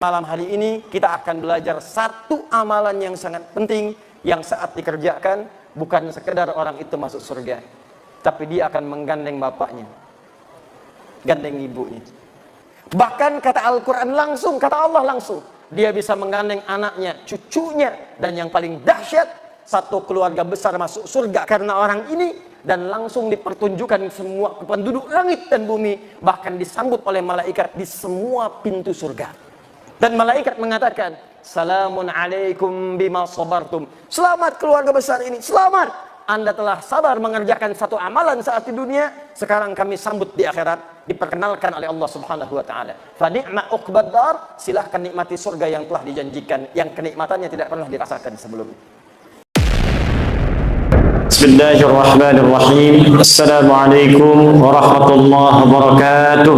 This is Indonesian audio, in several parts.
Malam hari ini kita akan belajar satu amalan yang sangat penting yang saat dikerjakan bukan sekedar orang itu masuk surga, tapi dia akan menggandeng bapaknya, gandeng ibunya. Bahkan kata Al-Quran langsung, kata Allah langsung, dia bisa menggandeng anaknya, cucunya, dan yang paling dahsyat, satu keluarga besar masuk surga karena orang ini, dan langsung dipertunjukkan semua penduduk langit dan bumi, bahkan disambut oleh malaikat di semua pintu surga. Dan malaikat mengatakan, salamun alaikum bima sabartum. Selamat keluarga besar ini, selamat. Anda telah sabar mengerjakan satu amalan saat di dunia, sekarang kami sambut di akhirat, diperkenalkan oleh Allah Subhanahu wa taala. Fa ni'ma uqbad dar, silahkan nikmati surga yang telah dijanjikan, yang kenikmatannya tidak pernah dirasakan sebelumnya. Bismillahirrahmanirrahim. Assalamualaikum warahmatullahi wabarakatuh.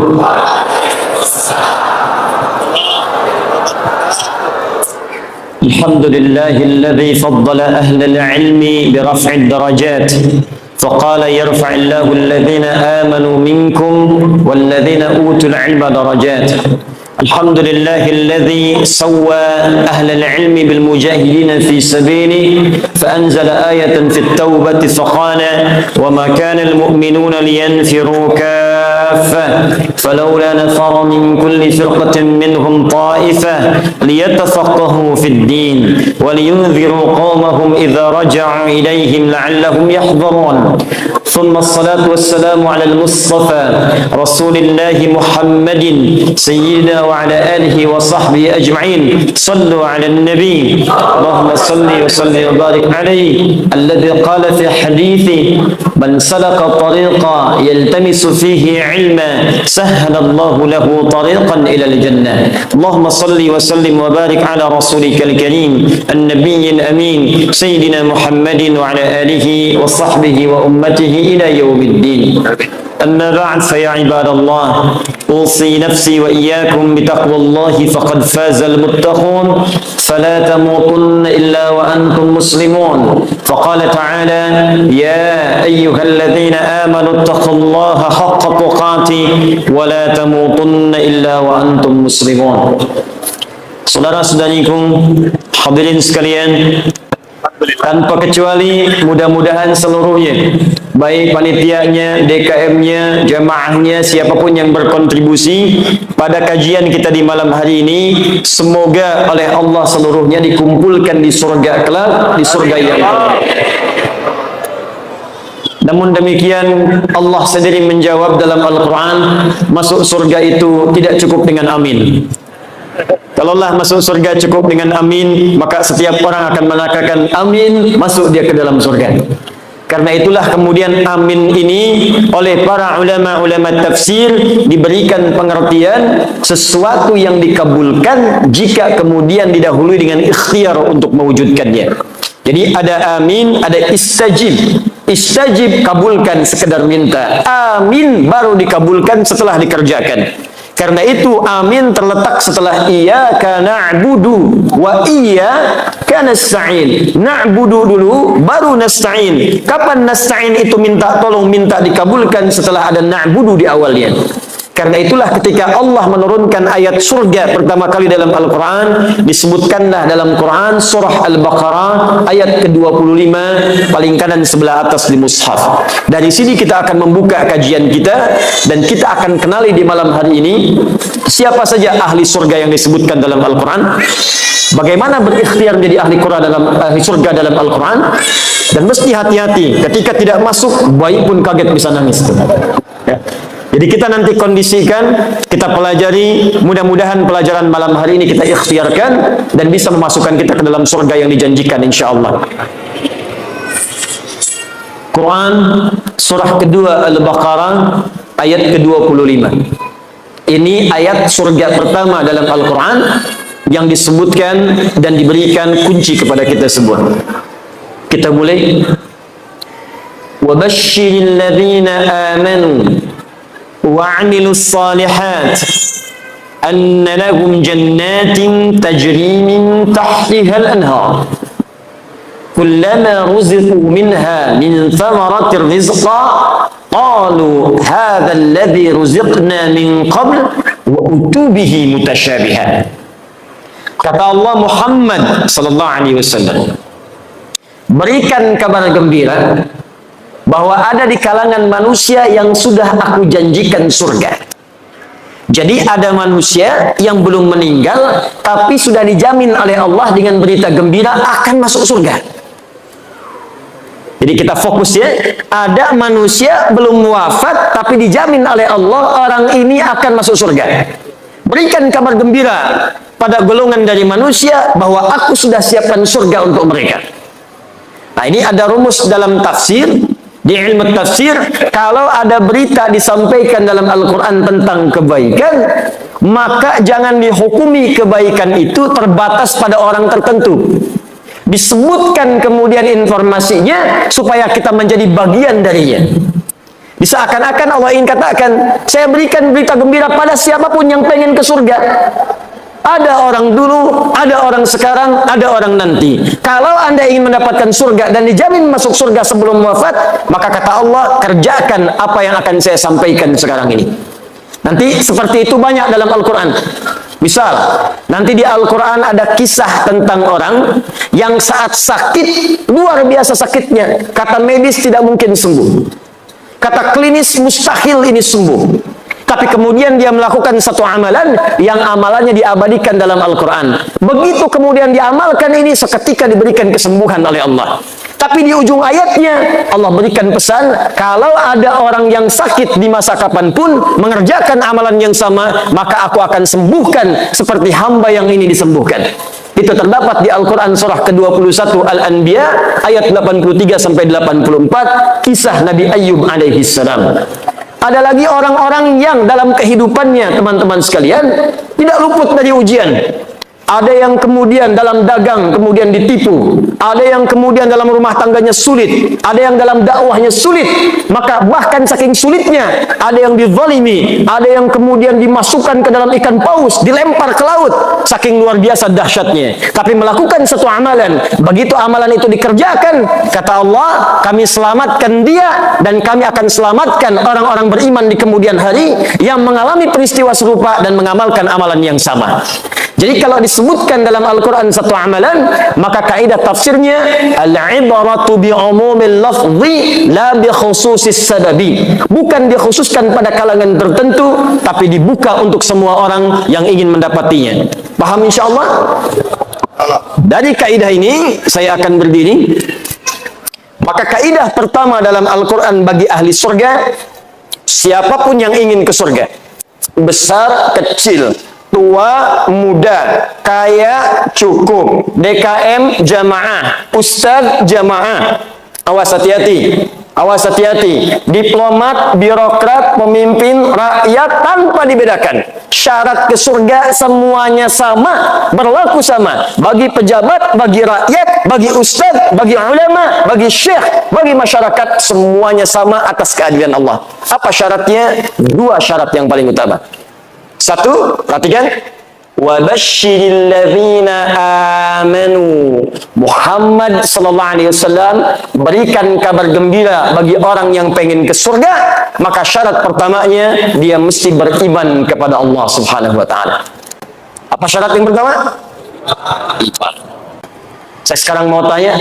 الحمد لله الذي فضل أهل العلم برفع الدرجات فقال يرفع الله الذين آمنوا منكم والذين أوتوا العلم درجات. الحمد لله الذي سوى أهل العلم بالمجاهدين في سبيله فأنزل آية في التوبة فقال وما كان المؤمنون لينفروا كافة فلولا نفر من كل فرقة منهم طائفة ليتفقهوا في الدين ولينذروا قومهم إذا رجعوا إليهم لعلهم يحذرون. ثم الصلاة والسلام على المصطفى رسول الله محمد سيدنا وعلى آله وصحبه أجمعين. صلوا على النبي اللهم صل وسلم وبارك عليه الذي قال في حديثه من سلك طريقا يلتمس فيه علما سهل الله له طريقا إلى الجنة. اللهم صل وسلم وبارك على رسولك الكريم النبي الأمين سيدنا محمد وعلى آله وصحبه وأمته إلى يوم الدين. أما بعد فيا عباد الله أوصي نفسي وإياكم بتقوى الله فقد فاز المتقون فلا تموتن إلا وأنتم مسلمون. فقال تعالى يا أيها الذين آمنوا اتقوا الله حق تقاته ولا تموتن إلا وأنتم مسلمون. Saudara-saudariku hadirin sekalian, tanpa kecuali mudah-mudahan seluruhnya, baik panitianya, DKM-nya, jamaahnya, siapapun yang berkontribusi pada kajian kita di malam hari ini, semoga oleh Allah seluruhnya dikumpulkan di surga kelak, di surga yang kelak. Namun demikian Allah sendiri menjawab dalam Al-Quran, masuk surga itu tidak cukup dengan amin. Kalaulah masuk surga cukup dengan amin, maka setiap orang akan mengatakan amin, masuk dia ke dalam surga. Karena itulah kemudian amin ini oleh para ulama-ulama tafsir diberikan pengertian sesuatu yang dikabulkan jika kemudian didahului dengan ikhtiar untuk mewujudkannya. Jadi ada amin, ada istajib. Istajib kabulkan sekedar minta. Amin baru dikabulkan setelah dikerjakan. Karena itu amin terletak setelah iyyaka na'budu wa iyyaka nasta'in. Na'budu dulu baru nasta'in. Kapan nasta'in itu minta tolong, minta dikabulkan setelah ada na'budu di awalnya. Karena itulah ketika Allah menurunkan ayat surga pertama kali dalam Al-Quran, disebutkanlah dalam Quran surah Al-Baqarah ayat ke-25 paling kanan sebelah atas di mushaf. Dari sini kita akan membuka kajian kita dan kita akan kenali di malam hari ini siapa saja ahli surga yang disebutkan dalam Al-Quran, bagaimana berikhtiar menjadi ahli Quran dalam ahli surga dalam Al-Quran, dan mesti hati-hati ketika tidak masuk, bayi pun kaget bisa nangis. Ya. Jadi kita nanti kondisikan, kita pelajari, mudah-mudahan pelajaran malam hari ini kita ikhtiarkan dan bisa memasukkan kita ke dalam surga yang dijanjikan insyaAllah. Quran surah kedua Al-Baqarah ayat ke-25. Ini ayat surga pertama dalam Al-Quran yang disebutkan dan diberikan kunci kepada kita semua. Kita mulai. وَبَشِّرِ الَّذِينَ آمَنُوا وَعَمِلُوا الصَّالِحَاتِ أَنَّ لَهُمْ جَنَّاتٍ تَجْرِي مِنْ تَحْتِهَا الْأَنْهَارُ كُلَّمَا رُزِقُوا مِنْهَا مِنْ ثَمَرَةٍ رِزْقًا قَالُوا هَذَا الَّذِي رُزِقْنَا مِنْ قَبْلُ وَأُتُوا بِهِ مُتَشَابِهًا. Kata Allah, Muhammad sallallahu alaihi wasallam, berikan kabar gembira bahwa ada di kalangan manusia yang sudah aku janjikan surga. Jadi ada manusia yang belum meninggal tapi sudah dijamin oleh Allah dengan berita gembira akan masuk surga. Jadi kita fokus ya, ada manusia belum wafat tapi dijamin oleh Allah orang ini akan masuk surga. Berikan kabar gembira pada golongan dari manusia bahwa aku sudah siapkan surga untuk mereka. Nah, ini ada rumus dalam tafsir. Di ilmu tafsir, kalau ada berita disampaikan dalam Al-Quran tentang kebaikan, maka jangan dihukumi kebaikan itu terbatas pada orang tertentu. Disebutkan kemudian informasinya supaya kita menjadi bagian darinya. Bisa akan-akan Allah ingin katakan, saya berikan berita gembira pada siapapun yang pengen ke surga. Ada orang dulu, ada orang sekarang, ada orang nanti. Kalau Anda ingin mendapatkan surga dan dijamin masuk surga sebelum wafat, maka kata Allah, kerjakan apa yang akan saya sampaikan sekarang ini. Nanti seperti itu banyak dalam Al-Quran. Misal, nanti di Al-Quran ada kisah tentang orang yang saat sakit, luar biasa sakitnya. Kata medis tidak mungkin sembuh. Kata klinis mustahil ini sembuh. Tapi kemudian dia melakukan satu amalan yang amalannya diabadikan dalam Al-Quran. Begitu kemudian diamalkan ini, seketika diberikan kesembuhan oleh Allah. Tapi di ujung ayatnya Allah berikan pesan, kalau ada orang yang sakit di masa kapanpun mengerjakan amalan yang sama, maka aku akan sembuhkan seperti hamba yang ini disembuhkan. Itu terdapat di Al-Quran surah ke-21 Al-Anbiya ayat 83-84, kisah Nabi Ayyub alaihi salam. Ada lagi orang-orang yang dalam kehidupannya, teman-teman sekalian, tidak luput dari ujian. Ada yang kemudian dalam dagang kemudian ditipu, ada yang kemudian dalam rumah tangganya sulit, ada yang dalam dakwahnya sulit. Maka bahkan saking sulitnya, ada yang dizalimi, ada yang kemudian dimasukkan ke dalam ikan paus, dilempar ke laut, saking luar biasa dahsyatnya. Tapi melakukan satu amalan, begitu amalan itu dikerjakan, kata Allah, kami selamatkan dia dan kami akan selamatkan orang-orang beriman di kemudian hari yang mengalami peristiwa serupa dan mengamalkan amalan yang sama. Jadi kalau disebutkan dalam Al-Quran satu amalan, maka kaidah tafsirnya al-ibaratu bi'umumil lafzi la bi khususis sababi. Bukan dikhususkan pada kalangan tertentu, tapi dibuka untuk semua orang yang ingin mendapatinya. Paham insyaallah? Dari kaidah ini saya akan berdiri. Maka kaidah pertama dalam Al-Quran bagi ahli surga, siapapun yang ingin ke surga, besar kecil, tua, muda, kaya, cukup, DKM, jamaah, ustadz, jamaah. Awas hati-hati, awas hati-hati. Diplomat, birokrat, pemimpin, rakyat tanpa dibedakan. Syarat ke surga semuanya sama, berlaku sama. Bagi pejabat, bagi rakyat, bagi ustadz, bagi ulama, bagi syekh, bagi masyarakat, semuanya sama atas keadilan Allah. Apa syaratnya? Dua syarat yang paling utama. Satu, perhatikan, wabashshiril ladzina amanu. Muhammad sallallahu alaihi wasallam berikan kabar gembira bagi orang yang pengen ke surga, maka syarat pertamanya dia mesti beriman kepada Allah Subhanahu wa taala. Apa syarat yang pertama? Iman. Saya sekarang mau tanya,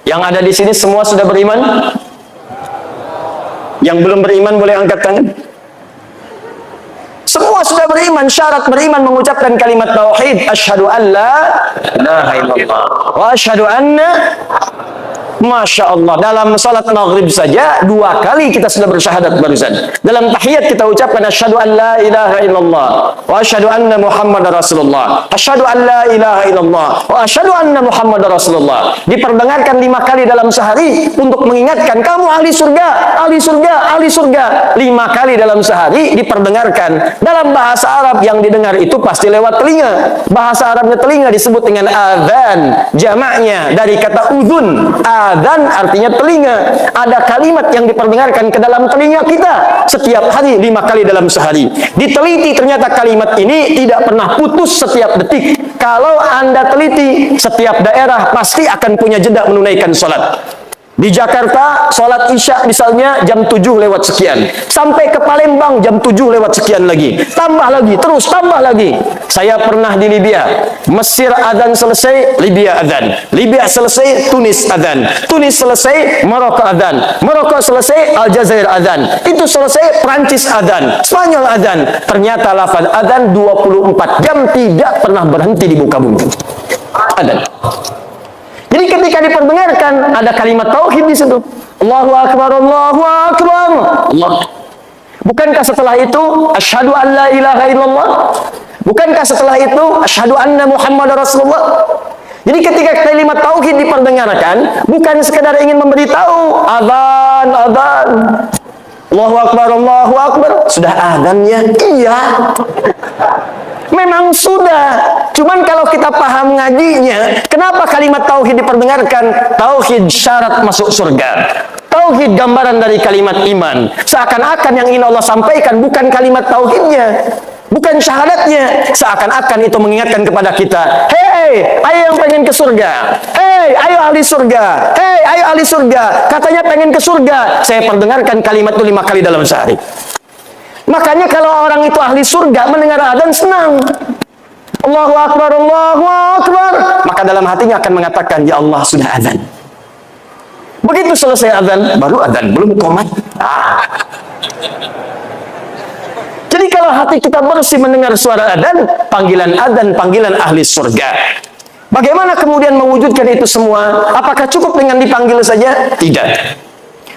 yang ada di sini semua sudah beriman? Yang belum beriman boleh angkat tangan. Semua sudah beriman, syarat beriman mengucapkan kalimat tauhid, asyhadu an la ilaha illallah wa asyhadu anna, Masya Allah, dalam salat maghrib saja 2 kali kita sudah bersyahadat barusan. Dalam tahiyat kita ucapkan asyhadu an la ilaha illallah wa asyhadu anna Muhammadar Rasulullah. Asyhadu an la ilaha illallah wa asyhadu anna Muhammadar Rasulullah. Diperdengarkan 5 kali dalam sehari untuk mengingatkan kamu ahli surga, ahli surga, ahli surga. 5 kali dalam sehari diperdengarkan. Dalam bahasa Arab yang didengar itu pasti lewat telinga. Bahasa Arabnya telinga disebut dengan adzan. Jamaknya dari kata uzun. Adzan artinya telinga. Ada kalimat yang diperdengarkan ke dalam telinga kita setiap hari 5 kali dalam sehari. Diteliti ternyata kalimat ini tidak pernah putus setiap detik. Kalau Anda teliti, setiap daerah pasti akan punya jeda menunaikan sholat. Di Jakarta, sholat Isya misalnya jam 7 lewat sekian. Sampai ke Palembang jam 7 lewat sekian lagi. Tambah lagi, terus tambah lagi. Saya pernah di Libya. Mesir adzan selesai, Libya adzan. Libya selesai, Tunis adzan. Tunis selesai, Maroko adzan. Maroko selesai, Aljazair adzan. Itu selesai, Prancis adzan. Spanyol adzan. Ternyata lafaz adzan 24 jam tidak pernah berhenti di muka bumi. Adzan. Jadi ketika diperdengarkan ada kalimat tauhid di situ. Allahu akbar, Allahu akbar. Allah. Bukankah setelah itu asyhadu an la ilaha illallah? Bukankah setelah itu asyhadu anna Muhammadar Rasulullah? Jadi ketika kalimat tauhid diperdengarkan, bukan sekedar ingin memberitahu azan, azan. Allahu akbar, Allahu akbar. Sudah azannya? Iya. Memang sudah. Cuman kalau kita paham ngajinya, kenapa kalimat tauhid diperdengarkan? Tauhid syarat masuk surga. Tauhid gambaran dari kalimat iman. Seakan-akan yang ingin Allah sampaikan bukan kalimat tauhidnya, bukan syahadatnya. Seakan-akan itu mengingatkan kepada kita, hei, ayo yang pengen ke surga. Hei, ayo ahli surga. Hei, ayo ahli surga. Katanya pengen ke surga. Saya perdengarkan kalimat itu 5 kali dalam sehari. Makanya kalau orang itu ahli surga mendengar adzan senang. Allahu akbar, Allahu akbar. Maka dalam hatinya akan mengatakan, ya Allah sudah adzan. Begitu selesai adzan, baru adzan, belum qomat. Jadi kalau hati kita bersih mendengar suara adzan, panggilan ahli surga. Bagaimana kemudian mewujudkan itu semua? Apakah cukup dengan dipanggil saja? Tidak.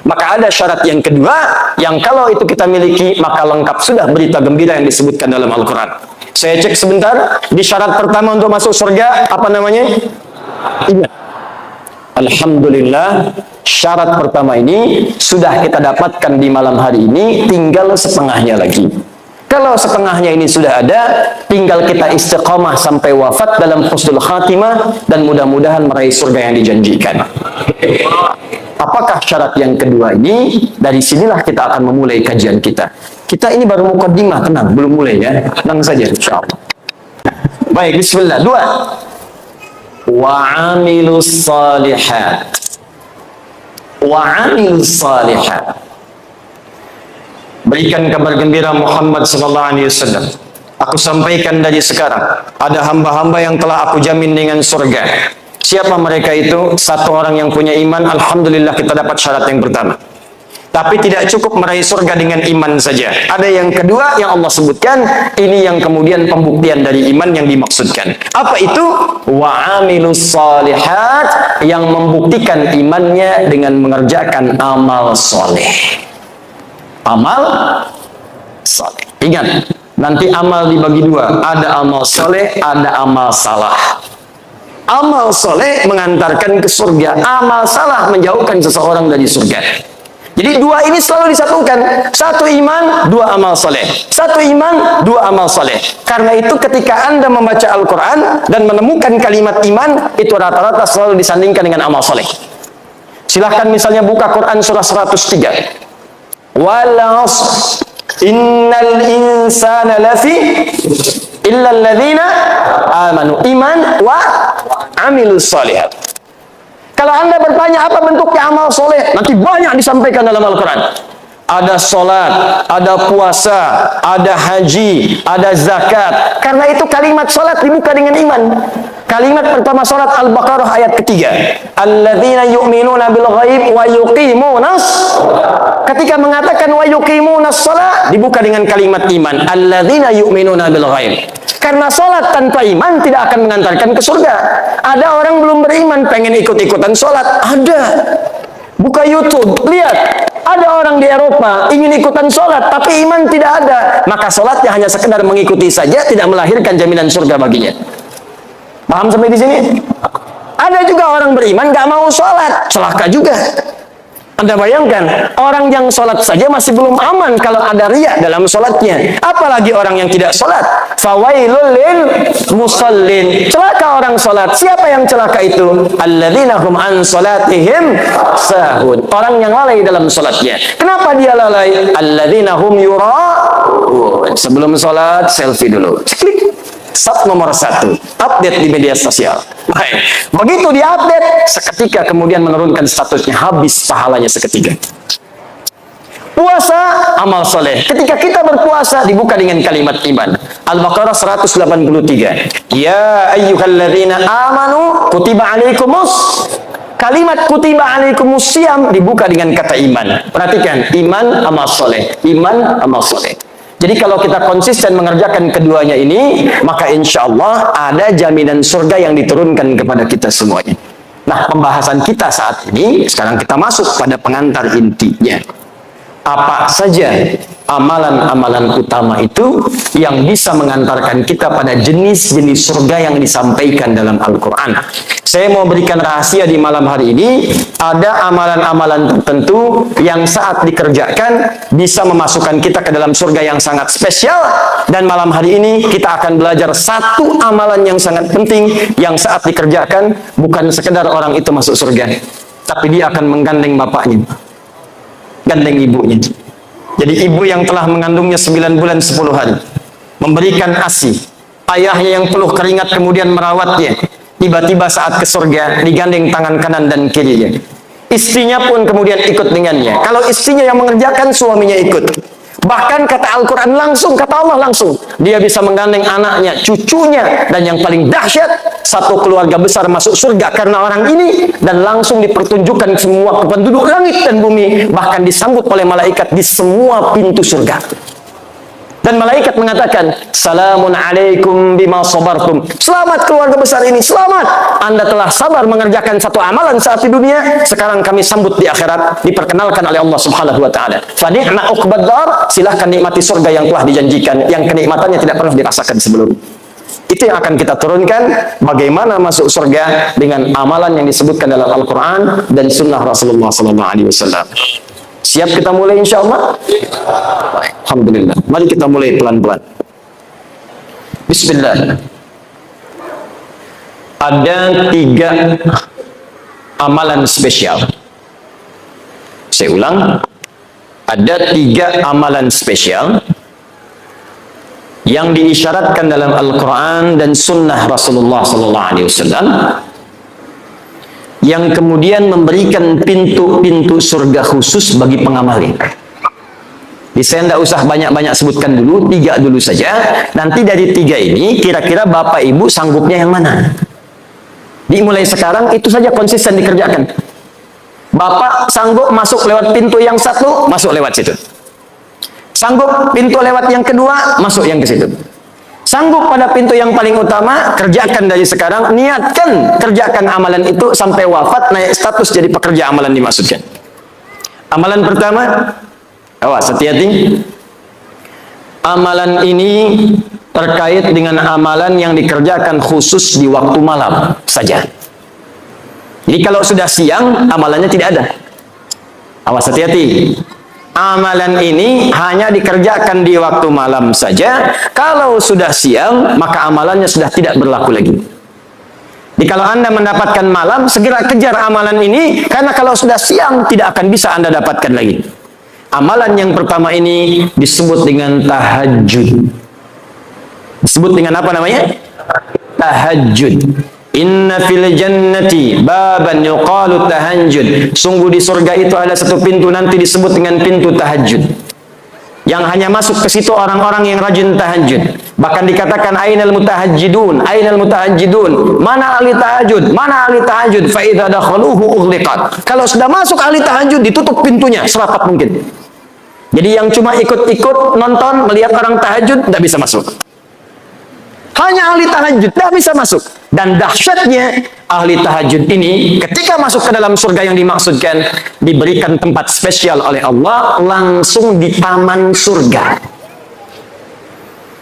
Maka ada syarat yang kedua, yang kalau itu kita miliki, maka lengkap sudah berita gembira yang disebutkan dalam Al-Quran. Saya cek sebentar, di syarat pertama untuk masuk surga, apa namanya? Iman. Alhamdulillah, syarat pertama ini sudah kita dapatkan di malam hari ini, tinggal setengahnya lagi. Kalau setengahnya ini sudah ada, tinggal kita istiqamah sampai wafat dalam husnul khatimah, dan mudah-mudahan meraih surga yang dijanjikan. Apakah syarat yang kedua ini? Dari sinilah kita akan memulai kajian kita. Kita ini baru mukaddimah, tenang, belum mulai ya. Tenang saja, insyaallah. Baik, bismillah. 2. Wa'amilus salihat. Wa'amilus salihat. Berikan kabar gembira Muhammad sallallahu alaihi wasallam. Aku sampaikan dari sekarang, ada hamba-hamba yang telah aku jamin dengan surga. Siapa mereka itu? Satu orang yang punya iman, alhamdulillah kita dapat syarat yang pertama. Tapi tidak cukup meraih surga dengan iman saja. Ada yang kedua yang Allah sebutkan, ini yang kemudian pembuktian dari iman yang dimaksudkan. Apa itu? Wa'amilus salihat, yang membuktikan imannya dengan mengerjakan amal soleh. Amal soleh. Ingat, nanti amal dibagi dua. Ada amal soleh, ada amal salah. Amal soleh mengantarkan ke surga, amal salah menjauhkan seseorang dari surga. Jadi dua ini selalu disatukan. Satu iman, dua amal soleh. Satu iman, dua amal soleh. Karena itu ketika Anda membaca Al-Quran dan menemukan kalimat iman, itu rata-rata selalu disandingkan dengan amal soleh. Silahkan misalnya buka Quran surah 103. Wal 'ashr innal insana lafi illa alladzina amanu. Iman wa amilus shalihat. Kalau Anda bertanya apa bentuknya amal soleh, nanti banyak disampaikan dalam Al-Quran. Ada sholat, ada puasa, ada haji, ada zakat. Karena itu kalimat sholat dibuka dengan iman. Kalimat pertama surat Al-Baqarah ayat ketiga. Alladzina yu'minuna bil ghaib wa yuqimunas. Ketika mengatakan wa yuqimunas shalah, dibuka dengan kalimat iman. Alladzina yu'minuna bil ghaib. Karena sholat tanpa iman tidak akan mengantarkan ke surga. Ada orang belum beriman pengen ikut-ikutan sholat. Ada. Buka YouTube, lihat. Ada orang di Eropa ingin ikutan sholat, tapi iman tidak ada. Maka sholatnya hanya sekedar mengikuti saja, tidak melahirkan jaminan surga baginya. Paham sampai di sini? Ada juga orang beriman gak mau sholat, celaka juga. Anda bayangkan, orang yang sholat saja masih belum aman kalau ada riya dalam sholatnya. Apalagi orang yang tidak sholat. Fawailul lil musallin. Celaka orang sholat. Siapa yang celaka itu? Alladzina hum an sholatihim sahun. Orang yang lalai dalam sholatnya. Kenapa dia lalai? Alladzina hum yura'un. Sebelum sholat, selfie dulu. Klik. sub nomor 1, update di media sosial. Baik. Begitu diupdate, seketika kemudian menurunkan statusnya, habis pahalanya seketika. Puasa, amal soleh. Ketika kita berpuasa, dibuka dengan kalimat iman. Al-Baqarah 183. Ya ayyuhalladzina amanu kutiba alaikumus. Kalimat kutiba alaikumus siyam dibuka dengan kata iman. Perhatikan, iman, amal soleh. Iman, amal soleh. Jadi kalau kita konsisten mengerjakan keduanya ini, maka insya Allah ada jaminan surga yang diturunkan kepada kita semuanya. Nah, pembahasan kita saat ini, sekarang kita masuk pada pengantar intinya. Apa saja amalan-amalan utama itu yang bisa mengantarkan kita pada jenis-jenis surga yang disampaikan dalam Al-Quran. Saya mau berikan rahasia di malam hari ini. Ada amalan-amalan tertentu yang saat dikerjakan bisa memasukkan kita ke dalam surga yang sangat spesial. Dan malam hari ini kita akan belajar satu amalan yang sangat penting yang saat dikerjakan bukan sekedar orang itu masuk surga, tapi dia akan menggandeng bapaknya, gandeng ibunya. Jadi ibu yang telah mengandungnya 9 bulan 10 hari, memberikan ASI, ayahnya yang peluh keringat kemudian merawatnya, tiba-tiba saat ke surga digandeng tangan kanan dan kirinya. Istrinya pun kemudian ikut dengannya. Kalau istrinya yang mengerjakan, suaminya ikut. Bahkan kata Al-Quran langsung, kata Allah langsung, dia bisa menggandeng anaknya, cucunya, dan yang paling dahsyat, satu keluarga besar masuk surga karena orang ini, dan langsung dipertunjukkan semua penduduk langit dan bumi, bahkan disambut oleh malaikat di semua pintu surga. Dan malaikat mengatakan, Salamun alaikum bima sabartum. Selamat keluarga besar ini, selamat. Anda telah sabar mengerjakan satu amalan saat di dunia, sekarang kami sambut di akhirat, diperkenalkan oleh Allah Subhanahu wa taala. Fa ni'ma uqbad dar, silahkan nikmati surga yang telah dijanjikan, yang kenikmatannya tidak pernah dirasakan sebelumnya. Itu yang akan kita turunkan, bagaimana masuk surga dengan amalan yang disebutkan dalam Al-Quran dan sunnah Rasulullah SAW. Siap kita mulai insya Allah? Alhamdulillah. Mari kita mulai pelan-pelan. Bismillah. Ada 3 amalan spesial. Saya ulang. Ada 3 amalan spesial yang diisyaratkan dalam Al-Quran dan sunnah Rasulullah SAW, yang kemudian memberikan pintu-pintu surga khusus bagi pengamalnya. Jadi saya tidak usah banyak-banyak sebutkan dulu, 3 dulu saja. Nanti dari 3 ini, kira-kira Bapak Ibu sanggupnya yang mana? Dimulai sekarang, itu saja konsisten dikerjakan. Bapak sanggup masuk lewat pintu yang 1, masuk lewat situ. Sanggup pintu lewat yang kedua, masuk yang ke situ. Sanggup pada pintu yang paling utama, kerjakan dari sekarang, niatkan kerjakan amalan itu sampai wafat, naik status jadi pekerja amalan dimaksudkan. Amalan pertama, awas hati-hati. Amalan ini terkait dengan amalan yang dikerjakan khusus di waktu malam saja. Jadi kalau sudah siang, amalannya tidak ada. Awas hati-hati. Amalan ini hanya dikerjakan di waktu malam saja. Kalau sudah siang, maka amalannya sudah tidak berlaku lagi. Jadi kalau Anda mendapatkan malam, segera kejar amalan ini, karena kalau sudah siang, tidak akan bisa Anda dapatkan lagi. Amalan yang pertama ini disebut dengan tahajud. Disebut dengan apa namanya? Tahajud. Inna fil jannati baban yuqalu tahajjud. Sungguh di surga itu ada satu pintu nanti disebut dengan pintu tahajud, yang hanya masuk ke situ orang-orang yang rajin tahajud. Bahkan dikatakan ainal mutahajjidun, ainal mutahajjidun. Mana ahli tahajud? Mana ahli tahajud? Fa idza dakhaluhu ughliqat. Kalau sudah masuk ahli tahajud, ditutup pintunya serapat mungkin. Jadi yang cuma ikut-ikut nonton melihat orang tahajud tidak bisa masuk. Hanya ahli tahajud tidak bisa masuk. Dan dahsyatnya ahli tahajud ini ketika masuk ke dalam surga yang dimaksudkan, diberikan tempat spesial oleh Allah langsung di taman surga.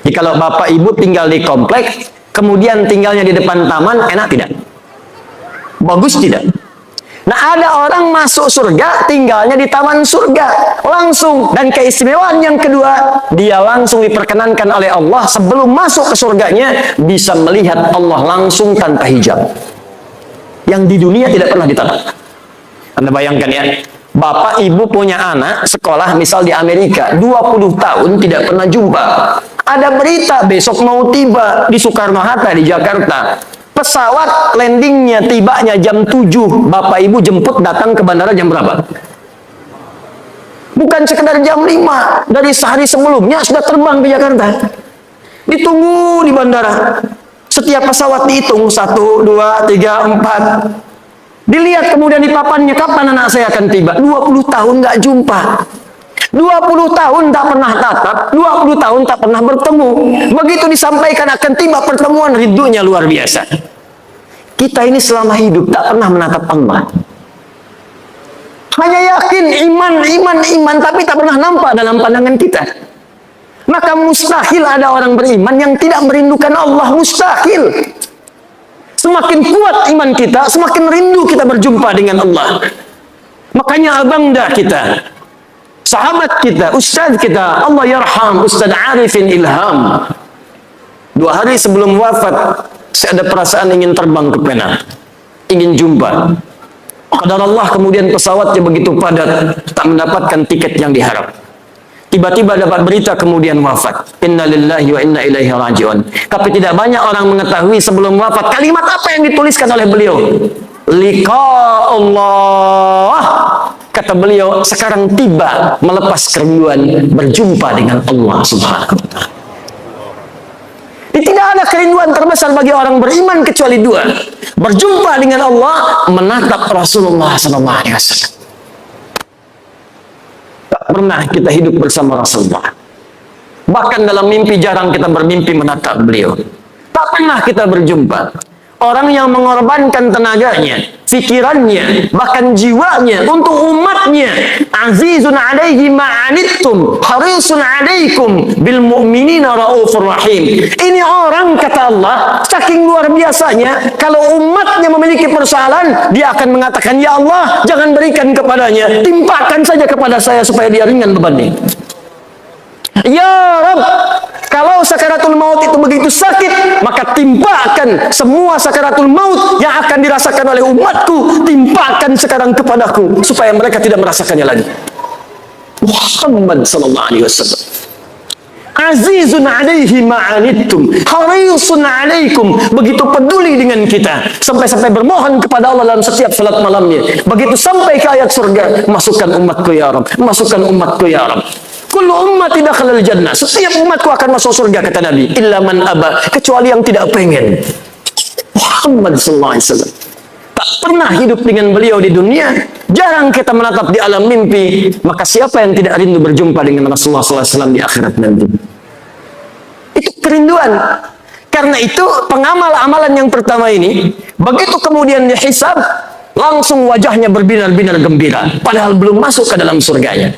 Jadi kalau Bapak Ibu tinggal di komplek, kemudian tinggalnya di depan taman, enak tidak? Bagus tidak? Nah, ada orang masuk surga, tinggalnya di taman surga langsung. Dan keistimewaan yang kedua, dia langsung diperkenankan oleh Allah sebelum masuk ke surganya bisa melihat Allah langsung tanpa hijab, yang di dunia tidak pernah ditatap. Anda bayangkan ya, Bapak ibu punya anak sekolah misal di Amerika 20 tahun tidak pernah jumpa. Ada berita besok mau tiba di Soekarno-Hatta di Jakarta. Pesawat landingnya tibanya jam 7. Bapak ibu jemput datang ke bandara jam berapa? Bukan sekedar jam 5. Dari sehari sebelumnya sudah terbang ke Jakarta. Ditunggu di bandara. Setiap pesawat dihitung 1, 2, 3, 4. Dilihat kemudian di papannya, kapan anak saya akan tiba? 20 tahun nggak jumpa. 20 tahun tak pernah tatap, 20 tahun tak pernah bertemu. Begitu disampaikan akan tiba pertemuan, rindunya luar biasa. Kita ini selama hidup tak pernah menatap Allah. Hanya yakin iman, tapi tak pernah nampak dalam pandangan kita. Maka mustahil ada orang beriman yang tidak merindukan Allah, mustahil. Semakin kuat iman kita, semakin rindu kita berjumpa dengan Allah. Makanya abangda kita, sahabat kita, ustaz kita, Allah yarham, Ustaz Arifin Ilham. 2 hari sebelum wafat, saya ada perasaan ingin terbang ke Penang, ingin jumpa. Qadar Allah kemudian pesawatnya begitu padat, tak mendapatkan tiket yang diharap. Tiba-tiba dapat berita kemudian wafat. Inna lillahi wa inna ilaihi raji'un. Tapi tidak banyak orang mengetahui sebelum wafat kalimat apa yang dituliskan oleh beliau. Liqa Allah. Kata beliau, sekarang tiba melepas kerinduan berjumpa dengan Allah Subhanahu wa ta'ala. Tidak ada kerinduan terbesar bagi orang beriman kecuali 2. Berjumpa dengan Allah, menatap Rasulullah sallallahu alaihi wasallam. Tak pernah kita hidup bersama Rasulullah. Bahkan dalam mimpi jarang kita bermimpi menatap beliau. Tak pernah kita berjumpa. Orang yang mengorbankan tenaganya, fikirannya, bahkan jiwanya untuk umatnya. Azizun alaihi ma'anittum, harisun alaikum bil mu'minina raufur rahim. Ini orang, kata Allah, saking luar biasanya, kalau umatnya memiliki persoalan, dia akan mengatakan, ya Allah, jangan berikan kepadanya, timpakan saja kepada saya supaya dia ringan bebannya. Ya Rabb, kalau sakaratul maut itu begitu sakit, maka timpakan semua sakaratul maut yang akan dirasakan oleh umatku, timpakan sekarang kepadaku supaya mereka tidak merasakannya lagi. Muhammad sallallahu alaihi wasallam. Azizun alaihi ma'anittum, harisun alaikum, begitu peduli dengan kita sampai-sampai bermohon kepada Allah dalam setiap salat malamnya. Begitu sampai ke ayat surga, masukkan umatku ya Rabb, masukkan umatku ya Rabb. Kullu ummati dakhalal jannah. Setiap umatku akan masuk surga, kata Nabi. Illa man aba, kecuali yang tidak pengen. Muhammad sallallahu alaihi wasallam. Tak pernah hidup dengan beliau di dunia. Jarang kita menatap di alam mimpi. Maka siapa yang tidak rindu berjumpa dengan Rasulullah sallallahu alaihi wasallam di akhirat nanti? Itu kerinduan. Karena itu pengamal amalan yang pertama ini, begitu kemudian dihisab, langsung wajahnya berbinar-binar gembira. Padahal belum masuk ke dalam surganya.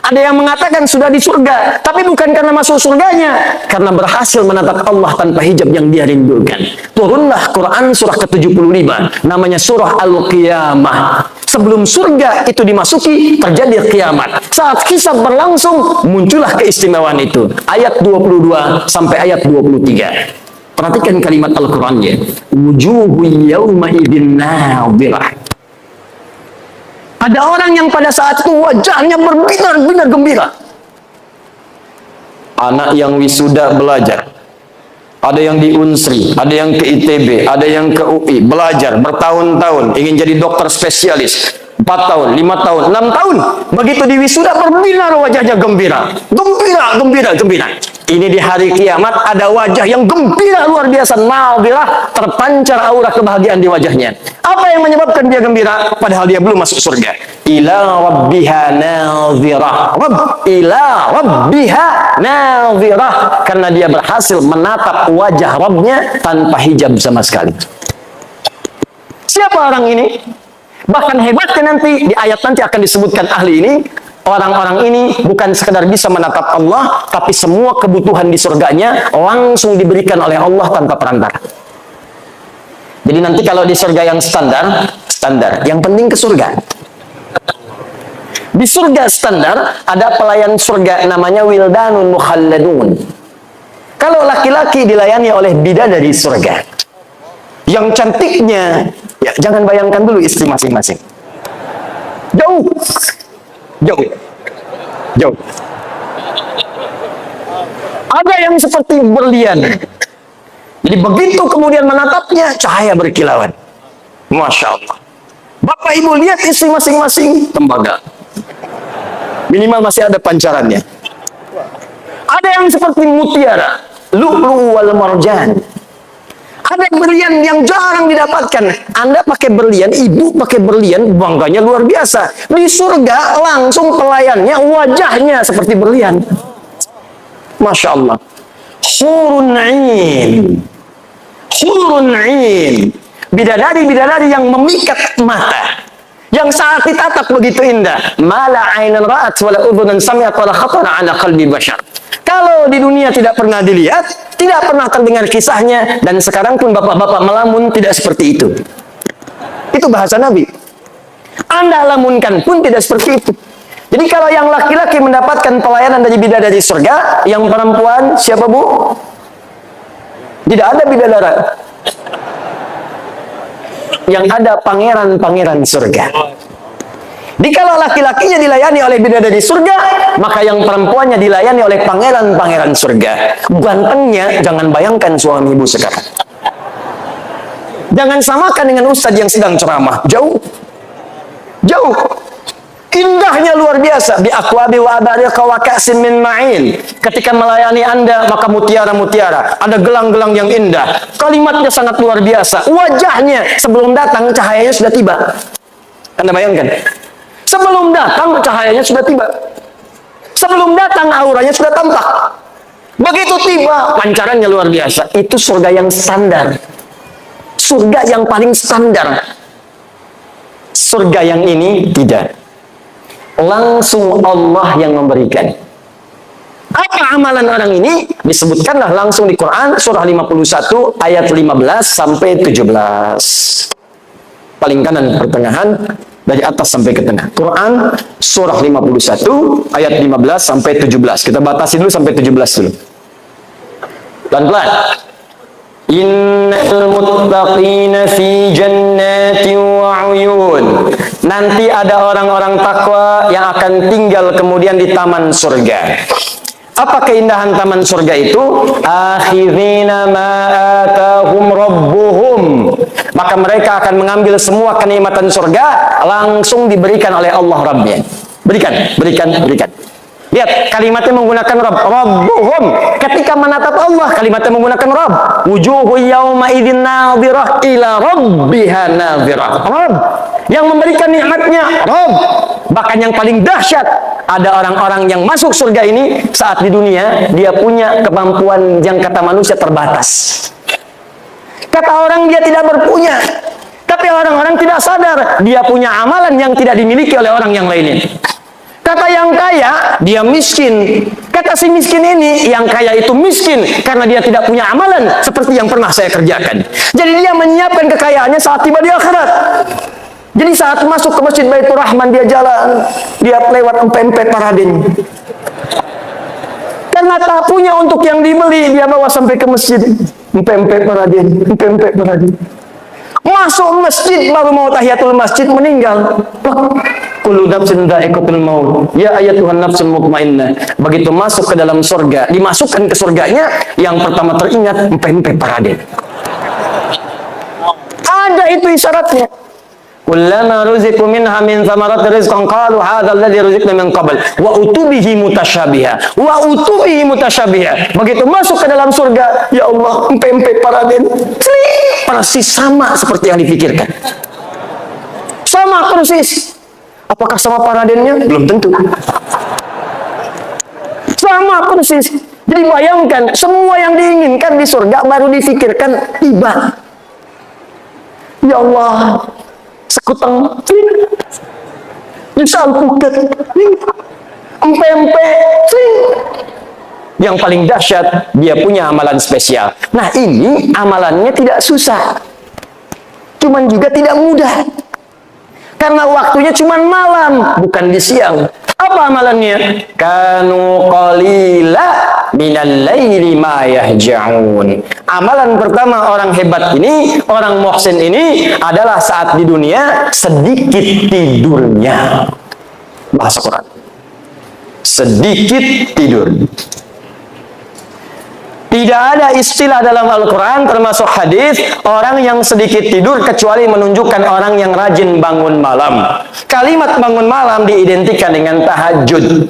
Ada yang mengatakan sudah di surga, tapi bukan karena masuk surganya, karena berhasil menatap Allah tanpa hijab yang dia rindukan. Turunlah Quran surah ke-75, namanya surah Al-Qiyamah. Sebelum surga itu dimasuki, terjadi kiamat. Saat hisab berlangsung, muncullah keistimewaan itu. Ayat 22 sampai ayat 23. Perhatikan kalimat Al-Qurannya. Wujuhu yawma idzin nadhirah. Ada orang yang pada saat itu wajahnya berbinar-binar gembira. Anak yang wisuda belajar. Ada yang di Unsri, ada yang ke ITB, ada yang ke UI, belajar bertahun-tahun, ingin jadi dokter spesialis. 4 tahun, 5 tahun, 6 tahun. Begitu di wisuda berbinar wajahnya gembira. Gembira, gembira, gembira. Ini di hari kiamat ada wajah yang gembira luar biasa. Nadhirah, terpancar aura kebahagiaan di wajahnya. Apa yang menyebabkan dia gembira? Padahal dia belum masuk surga. Ila rabbiha nadhirah. Ila rabbiha nadhirah. Karena dia berhasil menatap wajah Rabbnya tanpa hijab sama sekali. Siapa orang ini? Bahkan hebatnya nanti, di ayat nanti akan disebutkan ahli ini, orang-orang ini bukan sekedar bisa menatap Allah, tapi semua kebutuhan di surganya langsung diberikan oleh Allah tanpa perantara. Jadi nanti kalau di surga yang standar, yang penting ke surga. Di surga standar, ada pelayan surga namanya Wildanun Mukhalladun. Kalau laki-laki dilayani oleh bidadari surga, yang cantiknya, ya, jangan bayangkan dulu istri masing-masing. Jauh Jauh. Jauh. Ada yang seperti berlian. Jadi begitu kemudian menatapnya, cahaya berkilauan. Masya Allah. Bapak Ibu lihat isi masing-masing tembaga. Minimal masih ada pancarannya. Ada yang seperti mutiara, lu'lu' wal marjan. Ada berlian yang jarang didapatkan. Anda pakai berlian, ibu pakai berlian, bangganya luar biasa. Di surga langsung pelayannya, wajahnya seperti berlian. Masya Allah. Hurun 'ain. Hurun 'ain. Bidadari-bidadari yang memikat mata. Yang saat ditatap begitu indah. Mala 'ainan ra'at wala udhunan sami'at wala khatara 'ala qalbi bashar. Kalau di dunia tidak pernah dilihat, tidak pernah terdengar kisahnya, dan sekarang pun bapak-bapak melamun tidak seperti itu. Itu bahasa Nabi. Anda lamunkan pun tidak seperti itu. Jadi kalau yang laki-laki mendapatkan pelayanan dari bidadari surga, yang perempuan siapa Bu? Tidak ada bidadara. Yang ada pangeran-pangeran surga. Jadi kalau laki-lakinya dilayani oleh bidadari surga, maka yang perempuannya dilayani oleh pangeran-pangeran surga. Gantengnya jangan bayangkan suami ibu sekarang. Jangan samakan dengan ustadz yang sedang ceramah. Jauh. Jauh. Indahnya luar biasa. Bi aqwabi wa abariqa wa ka'sin min ma'in. Ketika melayani Anda, maka mutiara-mutiara. Ada gelang-gelang yang indah. Kalimatnya sangat luar biasa. Wajahnya sebelum datang cahayanya sudah tiba. Anda bayangkan? Sebelum datang cahayanya sudah tiba. Sebelum datang auranya sudah tampak. Begitu tiba pancarannya luar biasa. Itu surga yang standar. Surga yang paling standar. Surga yang ini tidak. Langsung Allah yang memberikan. Apa amalan orang ini? Disebutkanlah langsung di Quran surah 51 ayat 15 sampai 17. Paling kanan pertengahan, dari atas sampai ke tengah. Quran surah 51 ayat 15 sampai 17. Kita batasi dulu sampai 17 dulu. Pelan-pelan. Innal muttaqina fi jannatin wa uyun. Nanti ada orang-orang takwa yang akan tinggal kemudian di taman surga. Apa keindahan taman surga itu? Akhirina ma atahum rabbuhum. Maka mereka akan mengambil semua kenikmatan surga langsung diberikan oleh Allah Rabbnya. Berikan, berikan, berikan. Lihat, kalimatnya menggunakan Rabb. Rabbuhum. Ketika menatap Allah, kalimatnya menggunakan Rabb. Wujuhu yawma idzin nadhirah ila rabbiha nadhirah. Rabb. Yang memberikan nikmatnya Rabb. Bahkan yang paling dahsyat, ada orang-orang yang masuk surga ini saat di dunia dia punya kemampuan yang kata manusia terbatas. Kata orang dia tidak berpunya, tapi orang-orang tidak sadar dia punya amalan yang tidak dimiliki oleh orang yang lainnya. Kata yang kaya, dia miskin. Kata si miskin ini, yang kaya itu miskin karena dia tidak punya amalan seperti yang pernah saya kerjakan. Jadi dia menyiapkan kekayaannya saat tiba di akhirat. Jadi saat masuk ke Masjid Baitur Rahman dia jalan, dia lewat empempe paradin. Karena tak punya untuk yang dibeli, dia bawa sampai ke masjid. Empempe paradin, empempe paradin. Masuk masjid baru mau tahiyatul masjid meninggal. Kullu nafsin dha'iqatul maut. Ya ayyatuhan nafsul mutmainnah. Begitu masuk ke dalam surga, dimasukkan ke surganya, yang pertama teringat empempe paradin. Ada itu isyaratnya. Kullama ruziqu minha min thamarati rizqan qalu hadzal ladzi ruziqna min qabl wa utubihi mutasyabiha wa utubihi mutasyabiha. Begitu masuk ke dalam surga, ya Allah, empempe paradin persis sama seperti yang dipikirkan. Sama persis. Apakah sama paradennya? Belum tentu. Sama persis. Jadi bayangkan, semua yang diinginkan di surga baru difikirkan tiba. Ya Allah, sekutang misal puket empempe. Yang paling dahsyat, dia punya amalan spesial. Nah, ini amalannya tidak susah, cuman juga tidak mudah, karena waktunya cuman malam, bukan di siang. Apa amalannya? Kanu qalila minal laili ma yahja'un. Amalan pertama orang hebat ini, orang muhsin ini adalah saat di dunia sedikit tidurnya. bahasa Quran. Sedikit tidur. Tidak ada istilah dalam Al-Quran termasuk hadis orang yang sedikit tidur kecuali menunjukkan orang yang rajin bangun malam. Kalimat bangun malam diidentikan dengan tahajud.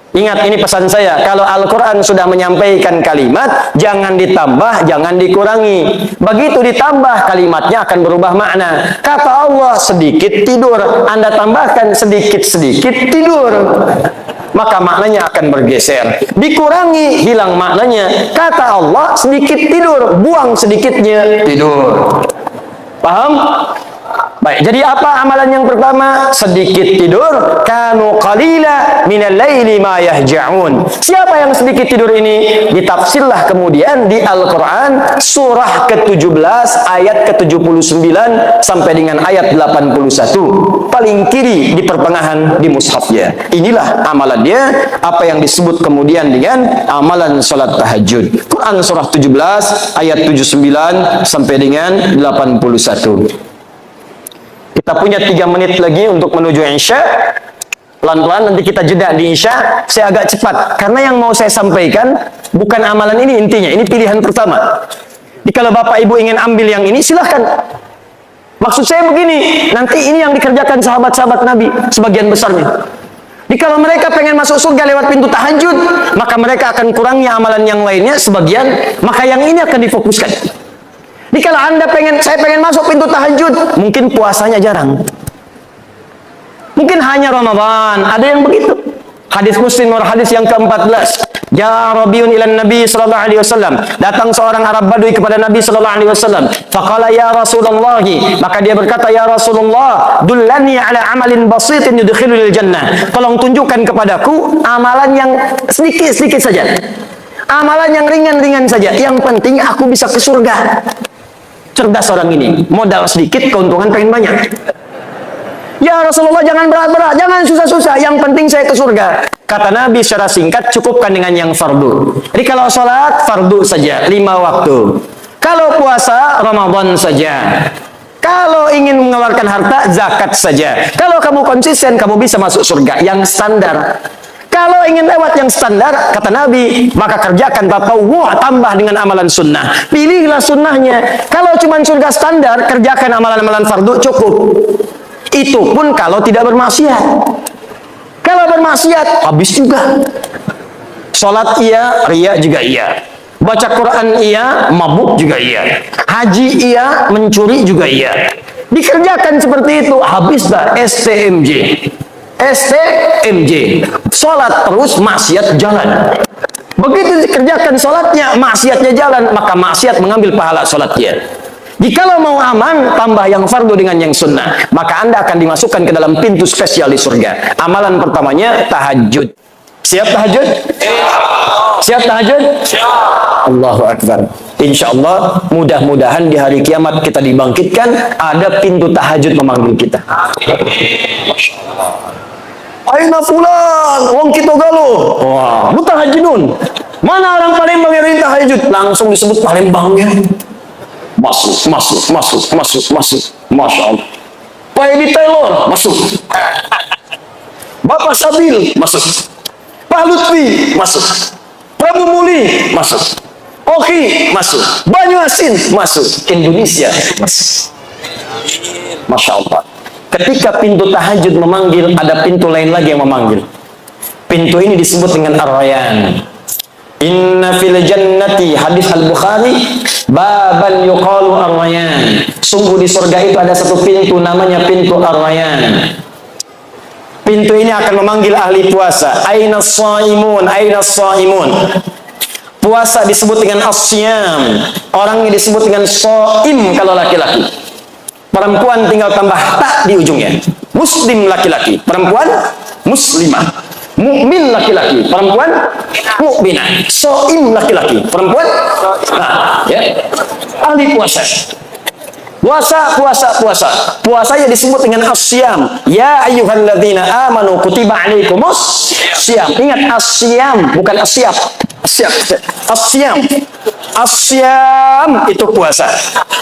Ingat, ini pesan saya, kalau Al-Quran sudah menyampaikan kalimat, jangan ditambah, jangan dikurangi. Begitu ditambah, kalimatnya akan berubah makna. Kata Allah, sedikit tidur. Anda tambahkan sedikit-sedikit tidur, maka maknanya akan bergeser. Dikurangi, hilang maknanya. Kata Allah, sedikit tidur, buang sedikitnya tidur. Paham? Baik, jadi apa amalan yang pertama? Sedikit tidur. Kanu qalila minal laili ma yahja'un. Siapa yang sedikit tidur ini? Ditafsirlah kemudian di Al-Quran surah ke-17 ayat ke-79 sampai dengan ayat 81. Paling kiri di pertengahan di mushafnya. Inilah amalan dia, apa yang disebut kemudian dengan amalan salat tahajud. Quran surah 17 ayat 79 sampai dengan 81. Kita punya 3 menit lagi untuk menuju Isya. Pelan-pelan nanti kita jeda di Isya. Saya agak cepat karena yang mau saya sampaikan bukan amalan ini intinya. Ini pilihan pertama. Jadi kalau Bapak Ibu ingin ambil yang ini, silahkan. Maksud saya begini, nanti ini yang dikerjakan sahabat-sahabat Nabi sebagian besarnya. Jadi kalau mereka pengen masuk surga lewat pintu tahajud, maka mereka akan kurangi amalan yang lainnya sebagian, maka yang ini akan difokuskan. Jadi kalau Anda saya pengen masuk pintu tahajud, mungkin puasanya jarang. Mungkin hanya Ramadan, ada yang begitu. Hadis Muslim nomor hadis yang ke-14. Ya Rabiun ilan Nabi sallallahu alaihi wasallam. Datang seorang Arab Badui kepada Nabi sallallahu alaihi wasallam. Faqala ya Rasulullah, maka dia berkata, ya Rasulullah, dullani ala amalin basitin yudkhilul jannah. Tolong tunjukkan kepadaku amalan yang sedikit-sedikit saja. Amalan yang ringan-ringan saja. Yang penting aku bisa ke surga. Cerdas orang ini, modal sedikit, keuntungan pengen banyak. Ya Rasulullah, jangan berat-berat, jangan susah-susah, yang penting saya ke surga. Kata Nabi secara singkat, cukupkan dengan yang fardu. Jadi kalau sholat, fardu saja, 5 waktu. Kalau puasa, Ramadan saja. Kalau ingin mengeluarkan harta, zakat saja. Kalau kamu konsisten, kamu bisa masuk surga, yang standar. Kalau ingin lewat yang standar, kata Nabi, maka kerjakan tatawwu', tambah dengan amalan sunnah. Pilihlah sunnahnya. Kalau cuma surga standar, kerjakan amalan-amalan fardu, cukup. Itu pun kalau tidak bermaksiat. Kalau bermaksiat, habis juga. Sholat iya, riya juga iya. Baca Quran iya, mabuk juga iya. Haji iya, mencuri juga iya. Dikerjakan seperti itu, habislah STMJ. STMJ, sholat terus, maksiat jalan. Begitu dikerjakan sholatnya, maksiatnya jalan, maka maksiat mengambil pahala sholatnya. Jikalau mau aman, tambah yang fardu dengan yang sunnah, maka Anda akan dimasukkan ke dalam pintu spesial di surga. Amalan pertamanya tahajud. Siap tahajud? Siap tahajud? Allahu Akbar. Insya Allah, mudah-mudahan di hari kiamat kita dibangkitkan, ada pintu tahajud memanggil kita. Masya Allah. Aina fulan, wong kita galuh. Wah, lu tahajudun. Mana orang Palembang yang tahajud? Langsung disebut Palembangnya. Masuk. Masya Allah. Pak Edi Taylor, masuk. Bapak Sabil, masuk. Pak Lutfi, masuk. Prabu Muli, masuk. Oki, masuk. Banyu Asin, masuk. Indonesia, masuk. Masya Allah. Ketika pintu tahajud memanggil, ada pintu lain lagi yang memanggil. Pintu ini disebut dengan Ar-Rayyan. Inna fil jannati, hadis Al-Bukhari, baban yuqalu Ar-Rayyan. Sungguh di surga itu ada satu pintu, namanya pintu Ar-Rayyan. Pintu ini akan memanggil ahli puasa. Aina shaimun, aina shaimun. Puasa disebut dengan as-siyam. Orangnya disebut dengan shaim kalau laki-laki. Perempuan tinggal tambah tak di ujungnya. Muslim laki-laki, perempuan muslimah. Mukmin laki-laki, perempuan mukminah. Shaim laki-laki, perempuan ya. Ahli puasa. Puasanya disebut dengan as-siyam. Ya ayyuhalladzina amanu kutiba alaikumus syiyam. Ingat, as-siyam bukan as-siyam. As-siyam. As-siyam itu puasa,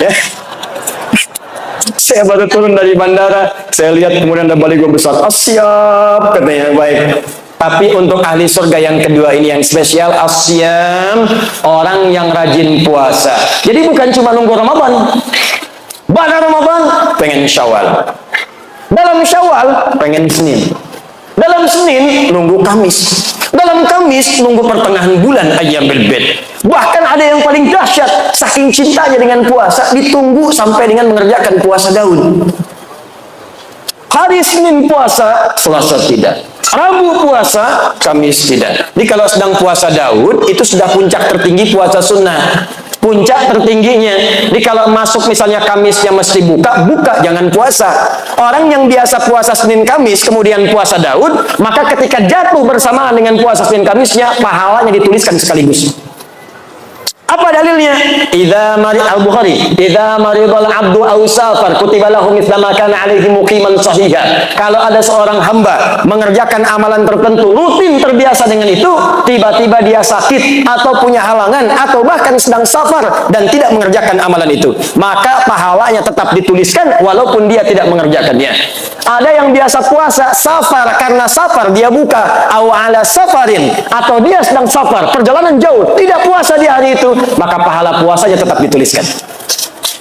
ya. Saya baru turun dari bandara, saya lihat kemudian ada baligo besar. Siap, katanya, baik. Tapi untuk ahli surga yang kedua ini yang spesial, asyam, orang yang rajin puasa. Jadi bukan cuma nunggu Ramadan. Pada Ramadan pengen Syawal. Dalam Syawal pengen Senin. Dalam Senin nunggu Kamis. Dalam Kamis nunggu pertengahan bulan Ayyamul Bid. Bahkan ada yang paling dahsyat, saking cintanya dengan puasa, ditunggu sampai dengan mengerjakan puasa Daud. Hari Senin puasa, Selasa tidak. Rabu puasa, Kamis tidak. Jadi kalau sedang puasa Daud, itu sudah puncak tertinggi puasa sunnah. Puncak tertingginya. Jadi kalau masuk misalnya Kamisnya mesti buka, jangan puasa. Orang yang biasa puasa Senin Kamis, kemudian puasa Daud, maka ketika jatuh bersamaan dengan puasa Senin Kamisnya, pahalanya dituliskan sekaligus. Apa dalilnya? Idza marid Al-Bukhari, idza maridal abdu aw safar kutiba lahu mithla ma kana alaihi muqiman sahiha. Kalau ada seorang hamba mengerjakan amalan tertentu, rutin terbiasa dengan itu, tiba-tiba dia sakit atau punya halangan atau bahkan sedang safar dan tidak mengerjakan amalan itu, maka pahalanya tetap dituliskan walaupun dia tidak mengerjakannya. Ada yang biasa puasa safar, karena safar dia buka, aw ala safarin, atau dia sedang safar, perjalanan jauh, tidak puasa di hari itu, maka pahala puasanya tetap dituliskan.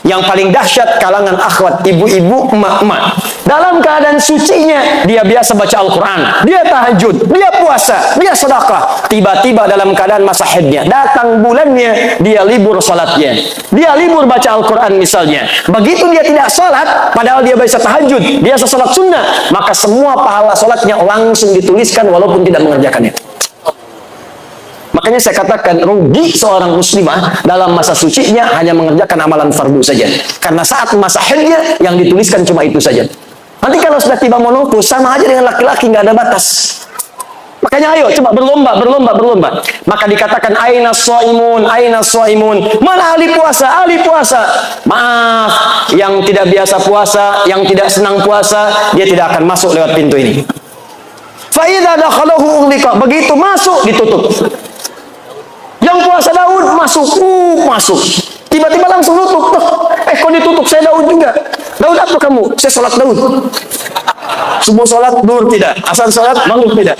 Yang paling dahsyat kalangan akhwat, ibu-ibu, emak-emak, dalam keadaan sucinya dia biasa baca Al-Quran, dia tahajud, dia puasa, dia sedekah, tiba-tiba dalam keadaan masa haidnya, datang bulannya, dia libur salatnya, dia libur baca Al-Quran misalnya. Begitu dia tidak salat, padahal dia biasa tahajud, biasa salat sunnah, maka semua pahala salatnya langsung dituliskan walaupun tidak mengerjakannya. Makanya saya katakan rugi seorang muslimah dalam masa sucinya hanya mengerjakan amalan fardu saja. Karena saat masa haidnya yang dituliskan cuma itu saja. Nanti kalau sudah tiba menopause, sama aja dengan laki-laki, nggak ada batas. Makanya ayo coba berlomba. Maka dikatakan aina shaimun, aina shaimun. Mana ahli puasa? Ahli puasa. Maaf, yang tidak biasa puasa, yang tidak senang puasa, dia tidak akan masuk lewat pintu ini. Fa idza dakhalahu ughliqa, begitu masuk ditutup. Yang puasa Daud masuk. Tiba-tiba langsung tutup. Kok ditutup? Saya Daud juga. Daud apa kamu? Saya sholat Daud. Subuh sholat, duhur tidak. Asar sholat, maghrib tidak.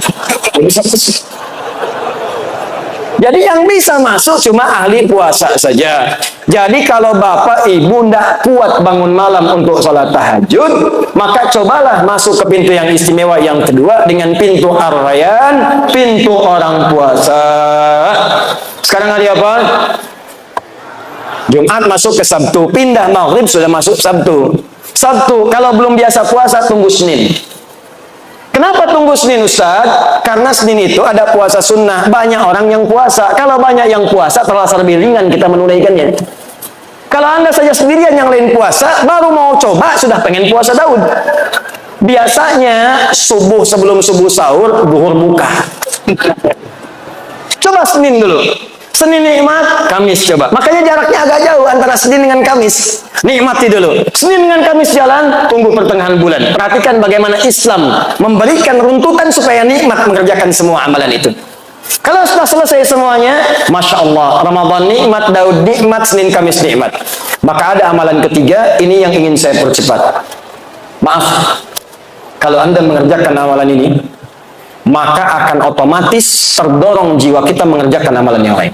Jadi yang bisa masuk cuma ahli puasa saja. Jadi kalau bapak ibu tidak kuat bangun malam untuk sholat tahajud, maka cobalah masuk ke pintu yang istimewa yang kedua dengan pintu Ar-Rayyan, pintu orang puasa. Sekarang hari apa? Jumat masuk ke Sabtu, pindah Maghrib sudah masuk Sabtu. Sabtu, kalau belum biasa puasa tunggu Senin. Kenapa tunggu Senin Ustaz? Karena Senin itu ada puasa sunnah, banyak orang yang puasa. Kalau banyak yang puasa terasa lebih ringan kita menunaikannya. Kalau Anda saja sendirian yang lain puasa, baru mau coba sudah pengen puasa Daud. Biasanya subuh, sebelum subuh sahur, duhur buka. Coba Senin dulu. Senin nikmat, Kamis coba. Makanya jaraknya agak jauh antara Senin dengan Kamis. Nikmati dulu. Senin dengan Kamis jalan, tunggu pertengahan bulan. Perhatikan bagaimana Islam memberikan runtutan supaya nikmat mengerjakan semua amalan itu. Kalau sudah selesai semuanya, Masya Allah, Ramadan nikmat, Daud nikmat, Senin Kamis nikmat. Maka ada amalan ketiga, ini yang ingin saya percepat. Maaf, kalau Anda mengerjakan amalan ini, maka akan otomatis terdorong jiwa kita mengerjakan amalan yang lain.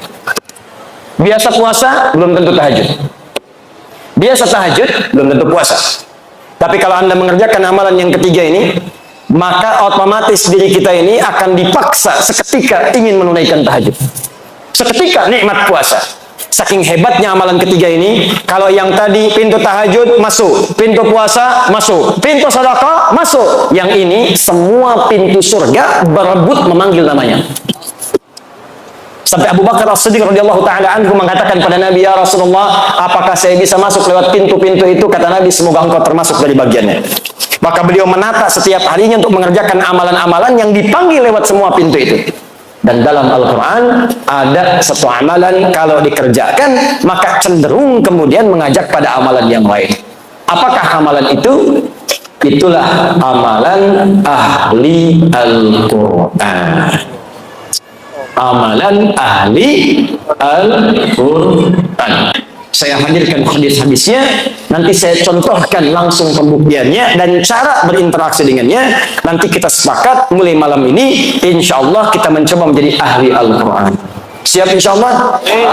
Biasa puasa, belum tentu tahajud. Biasa tahajud, belum tentu puasa. Tapi kalau Anda mengerjakan amalan yang ketiga ini, maka otomatis diri kita ini akan dipaksa seketika ingin menunaikan tahajud. Seketika nikmat puasa. Saking hebatnya amalan ketiga ini, kalau yang tadi pintu tahajud masuk, pintu puasa masuk, pintu sedekah masuk, yang ini semua pintu surga berebut memanggil namanya. Sampai Abu Bakar As-Siddiq radhiyallahu taala anhu mengatakan pada Nabi, ya Rasulullah, apakah saya bisa masuk lewat pintu-pintu itu? Kata Nabi, semoga engkau termasuk dari bagiannya. Maka beliau menata setiap harinya untuk mengerjakan amalan-amalan yang dipanggil lewat semua pintu itu. Dan dalam Al-Quran ada satu amalan kalau dikerjakan maka cenderung kemudian mengajak pada amalan yang lain. Apakah amalan itu? Itulah amalan ahli Al-Quran. Amalan ahli Al-Quran. Saya hadirkan hadis-hadisnya Nanti saya contohkan langsung pembuktiannya dan cara berinteraksi dengannya. Nanti kita sepakat mulai malam ini, insya Allah kita mencoba menjadi ahli Al-Quran. Siap insya Allah? Ya,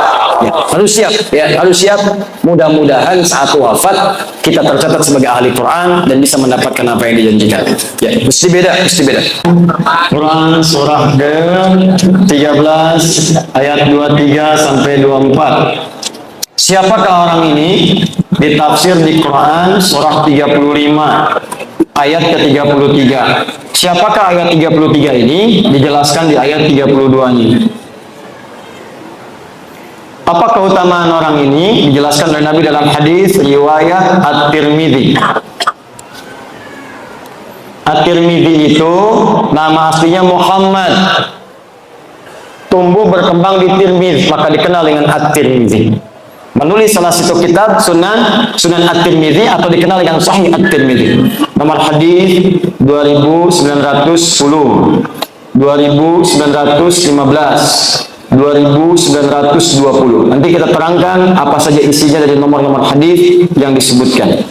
harus siap. Ya, harus siap. Mudah-mudahan saat wafat kita tercatat sebagai ahli Quran dan bisa mendapatkan apa yang dijanjikan. Ya, mesti beda. Quran surah ke-13 ayat 23 sampai 24. Siapakah orang ini? Ditafsir di Quran surah 35 ayat ke-33. Siapakah ayat 33 ini? Dijelaskan di ayat 32-nya. Apa keutamaan orang ini? Dijelaskan oleh Nabi dalam hadis riwayat At-Tirmidzi. At-Tirmidzi itu nama aslinya Muhammad. Tumbuh berkembang di Tirmidzi, maka dikenal dengan At-Tirmidzi. Menulis salah satu kitab Sunan At-Tirmidzi atau dikenal dengan Sahih At-Tirmidzi. Nomor hadis 2910, 2915, 2920. Nanti kita terangkan apa saja isinya dari nomor-nomor hadis yang disebutkan.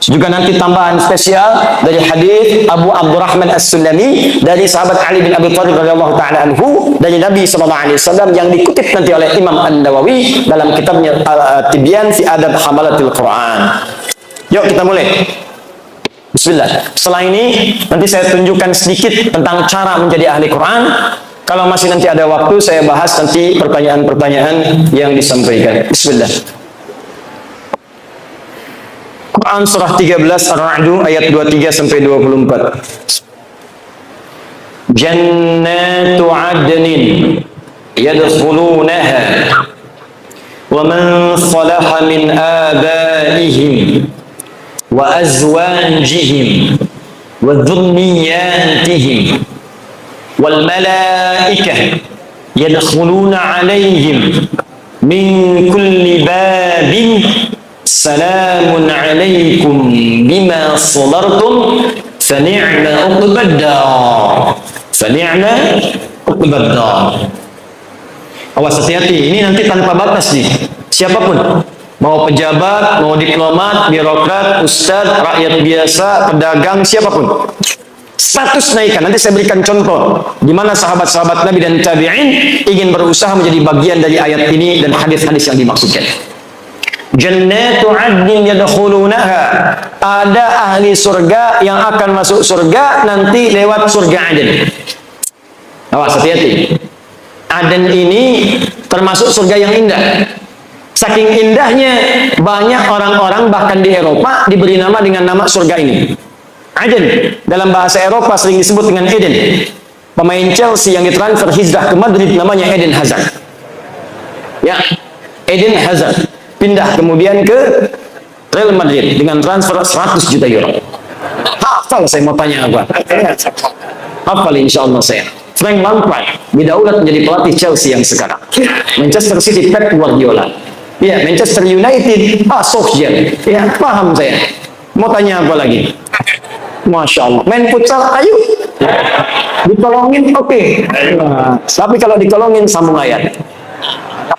Juga nanti tambahan spesial dari hadis Abu Abdurrahman As-Sulami dari sahabat Ali bin Abi Thalib radhiyallahu taala anhu dari Nabi sallallahu alaihi wasallam yang dikutip nanti oleh Imam An-Nawawi dalam kitabnya Tibyan fi Adab Hamalatil Quran. Yuk kita mulai. Bismillah. Setelah ini nanti saya tunjukkan sedikit tentang cara menjadi ahli Quran. Kalau masih nanti ada waktu, saya bahas nanti pertanyaan-pertanyaan yang disampaikan. Bismillah. Quran surah 13 Ar-Ra'd ayat 23 sampai 24. Jannatu 'adnin yadkhulunaha wa man salaha min abaihim wa azwajihim wa dhurriyyatihim wal malaikah yadkhuluna 'alaihim min kulli babin salamun 'alaikum bima sabartum fa ni'ma 'uqbad-dar. Awas, hati-hati, ini nanti tanpa batas nih. Siapapun, mau pejabat, mau diplomat, birokrat, ustadz, rakyat biasa, pedagang, siapapun. Status naikkan. Nanti saya berikan contoh di mana sahabat-sahabat Nabi dan tabi'in ingin berusaha menjadi bagian dari ayat ini dan hadis-hadis yang dimaksudkan. Jannatu 'adnin yadkhulunaha. Ada ahli surga yang akan masuk surga nanti lewat surga Aden. Awas, hati-hati. Aden ini termasuk surga yang indah. Saking indahnya banyak orang-orang bahkan di Eropa diberi nama dengan nama surga ini. Aden dalam bahasa Eropa sering disebut dengan Eden. Pemain Chelsea yang ditransfer hijrah ke Madrid namanya Eden Hazard. Ya, Eden Hazard pindah kemudian ke Real Madrid dengan transfer 100 juta euro. Hafal saya mau tanya apa? Hafal insya Allah saya. Frank Lampard didaulat menjadi pelatih Chelsea yang sekarang. Manchester City Pep Guardiola. Ya, Manchester United Solskjaer. Ya, paham saya. Mau tanya apa lagi? Masya Allah. Main futsal, ayo. Ditolongin, oke. Tapi kalau ditolongin, sambung ayat.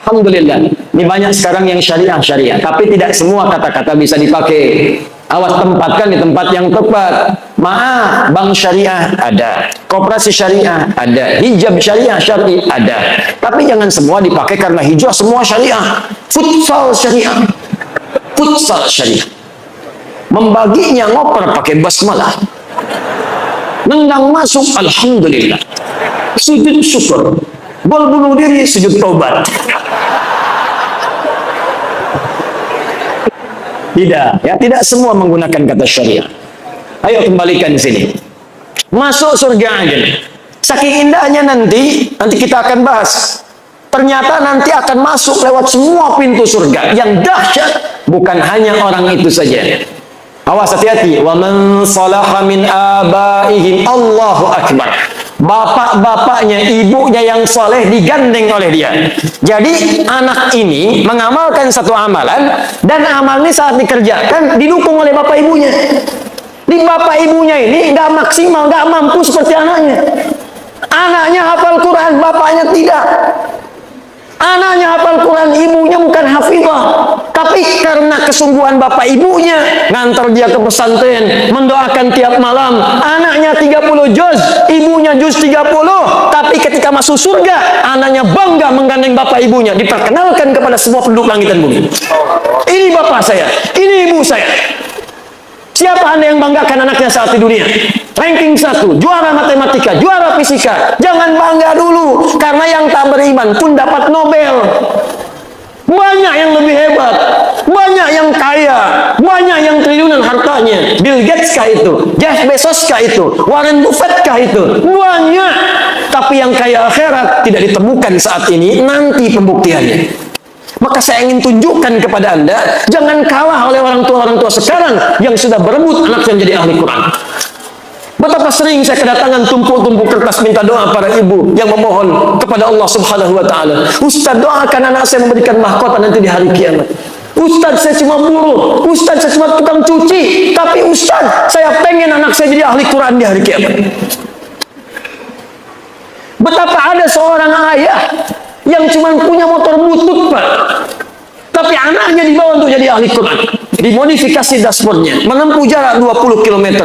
Alhamdulillah. Ini banyak sekarang yang syariah. Tapi tidak semua kata-kata bisa dipakai. Awas, tempatkan di tempat yang tepat. Maaf, bank syariah ada. Koperasi syariah ada. Hijab syariah ada. Tapi jangan semua dipakai karena hijab semua syariah. Futsal syariah. Membaginya ngoper pakai basmalah. Nendang masuk, alhamdulillah. Sujud syukur. Gol bunuh diri, sujud taubat. Tidak semua menggunakan kata syariah. Ayo kembalikan di sini. Masuk surga aja. Saking indahnya nanti kita akan bahas. Ternyata nanti akan masuk lewat semua pintu surga. Yang dahsyat bukan hanya orang itu saja. Awas, hati-hati. Wa man salaha min abaihim, Allahu akbar. Bapak-bapaknya, ibunya yang soleh digandeng oleh dia. Jadi anak ini mengamalkan satu amalan dan amal ini saat dikerjakan didukung oleh bapak ibunya. Di bapak ibunya ini nggak maksimal, nggak mampu seperti anaknya. Anaknya hafal Quran, bapaknya tidak. Anaknya hafal Quran, ibunya bukan hafizah. Tapi karena kesungguhan bapak ibunya, ngantar dia ke pesantren, mendoakan tiap malam. Anaknya 30 juz, ibunya juz 30. Tapi ketika masuk surga, anaknya bangga menggandeng bapak ibunya. Diperkenalkan kepada semua penduduk langit dan bumi. Ini bapak saya, ini ibu saya. Siapa Anda yang banggakan anaknya saat di dunia? Ranking 1, juara matematika, juara fisika. Jangan bangga dulu, karena yang tak beriman pun dapat Nobel. Banyak yang lebih hebat, banyak yang kaya, banyak yang triliunan hartanya. Bill Gates kah itu? Jeff Bezos kah itu? Warren Buffett kah itu? Banyak. Tapi yang kaya akhirat tidak ditemukan saat ini, nanti pembuktiannya. Maka saya ingin tunjukkan kepada Anda, jangan kalah oleh orang tua sekarang yang sudah berebut anaknya menjadi ahli Quran. Betapa sering saya kedatangan tumpuk-tumpuk kertas minta doa para ibu yang memohon kepada Allah Subhanahu wa taala. Ustaz, doakan anak saya memberikan mahkota nanti di hari kiamat. Ustaz, saya cuma buruh. Ustaz, saya cuma tukang cuci. Tapi Ustaz, saya pengen anak saya jadi ahli Quran di hari kiamat. Betapa ada seorang ayah yang cuma punya motor butut, Pak. Tapi anaknya dibawa untuk jadi ahli Quran. Dimodifikasi dashboardnya, menempuh jarak 20 km.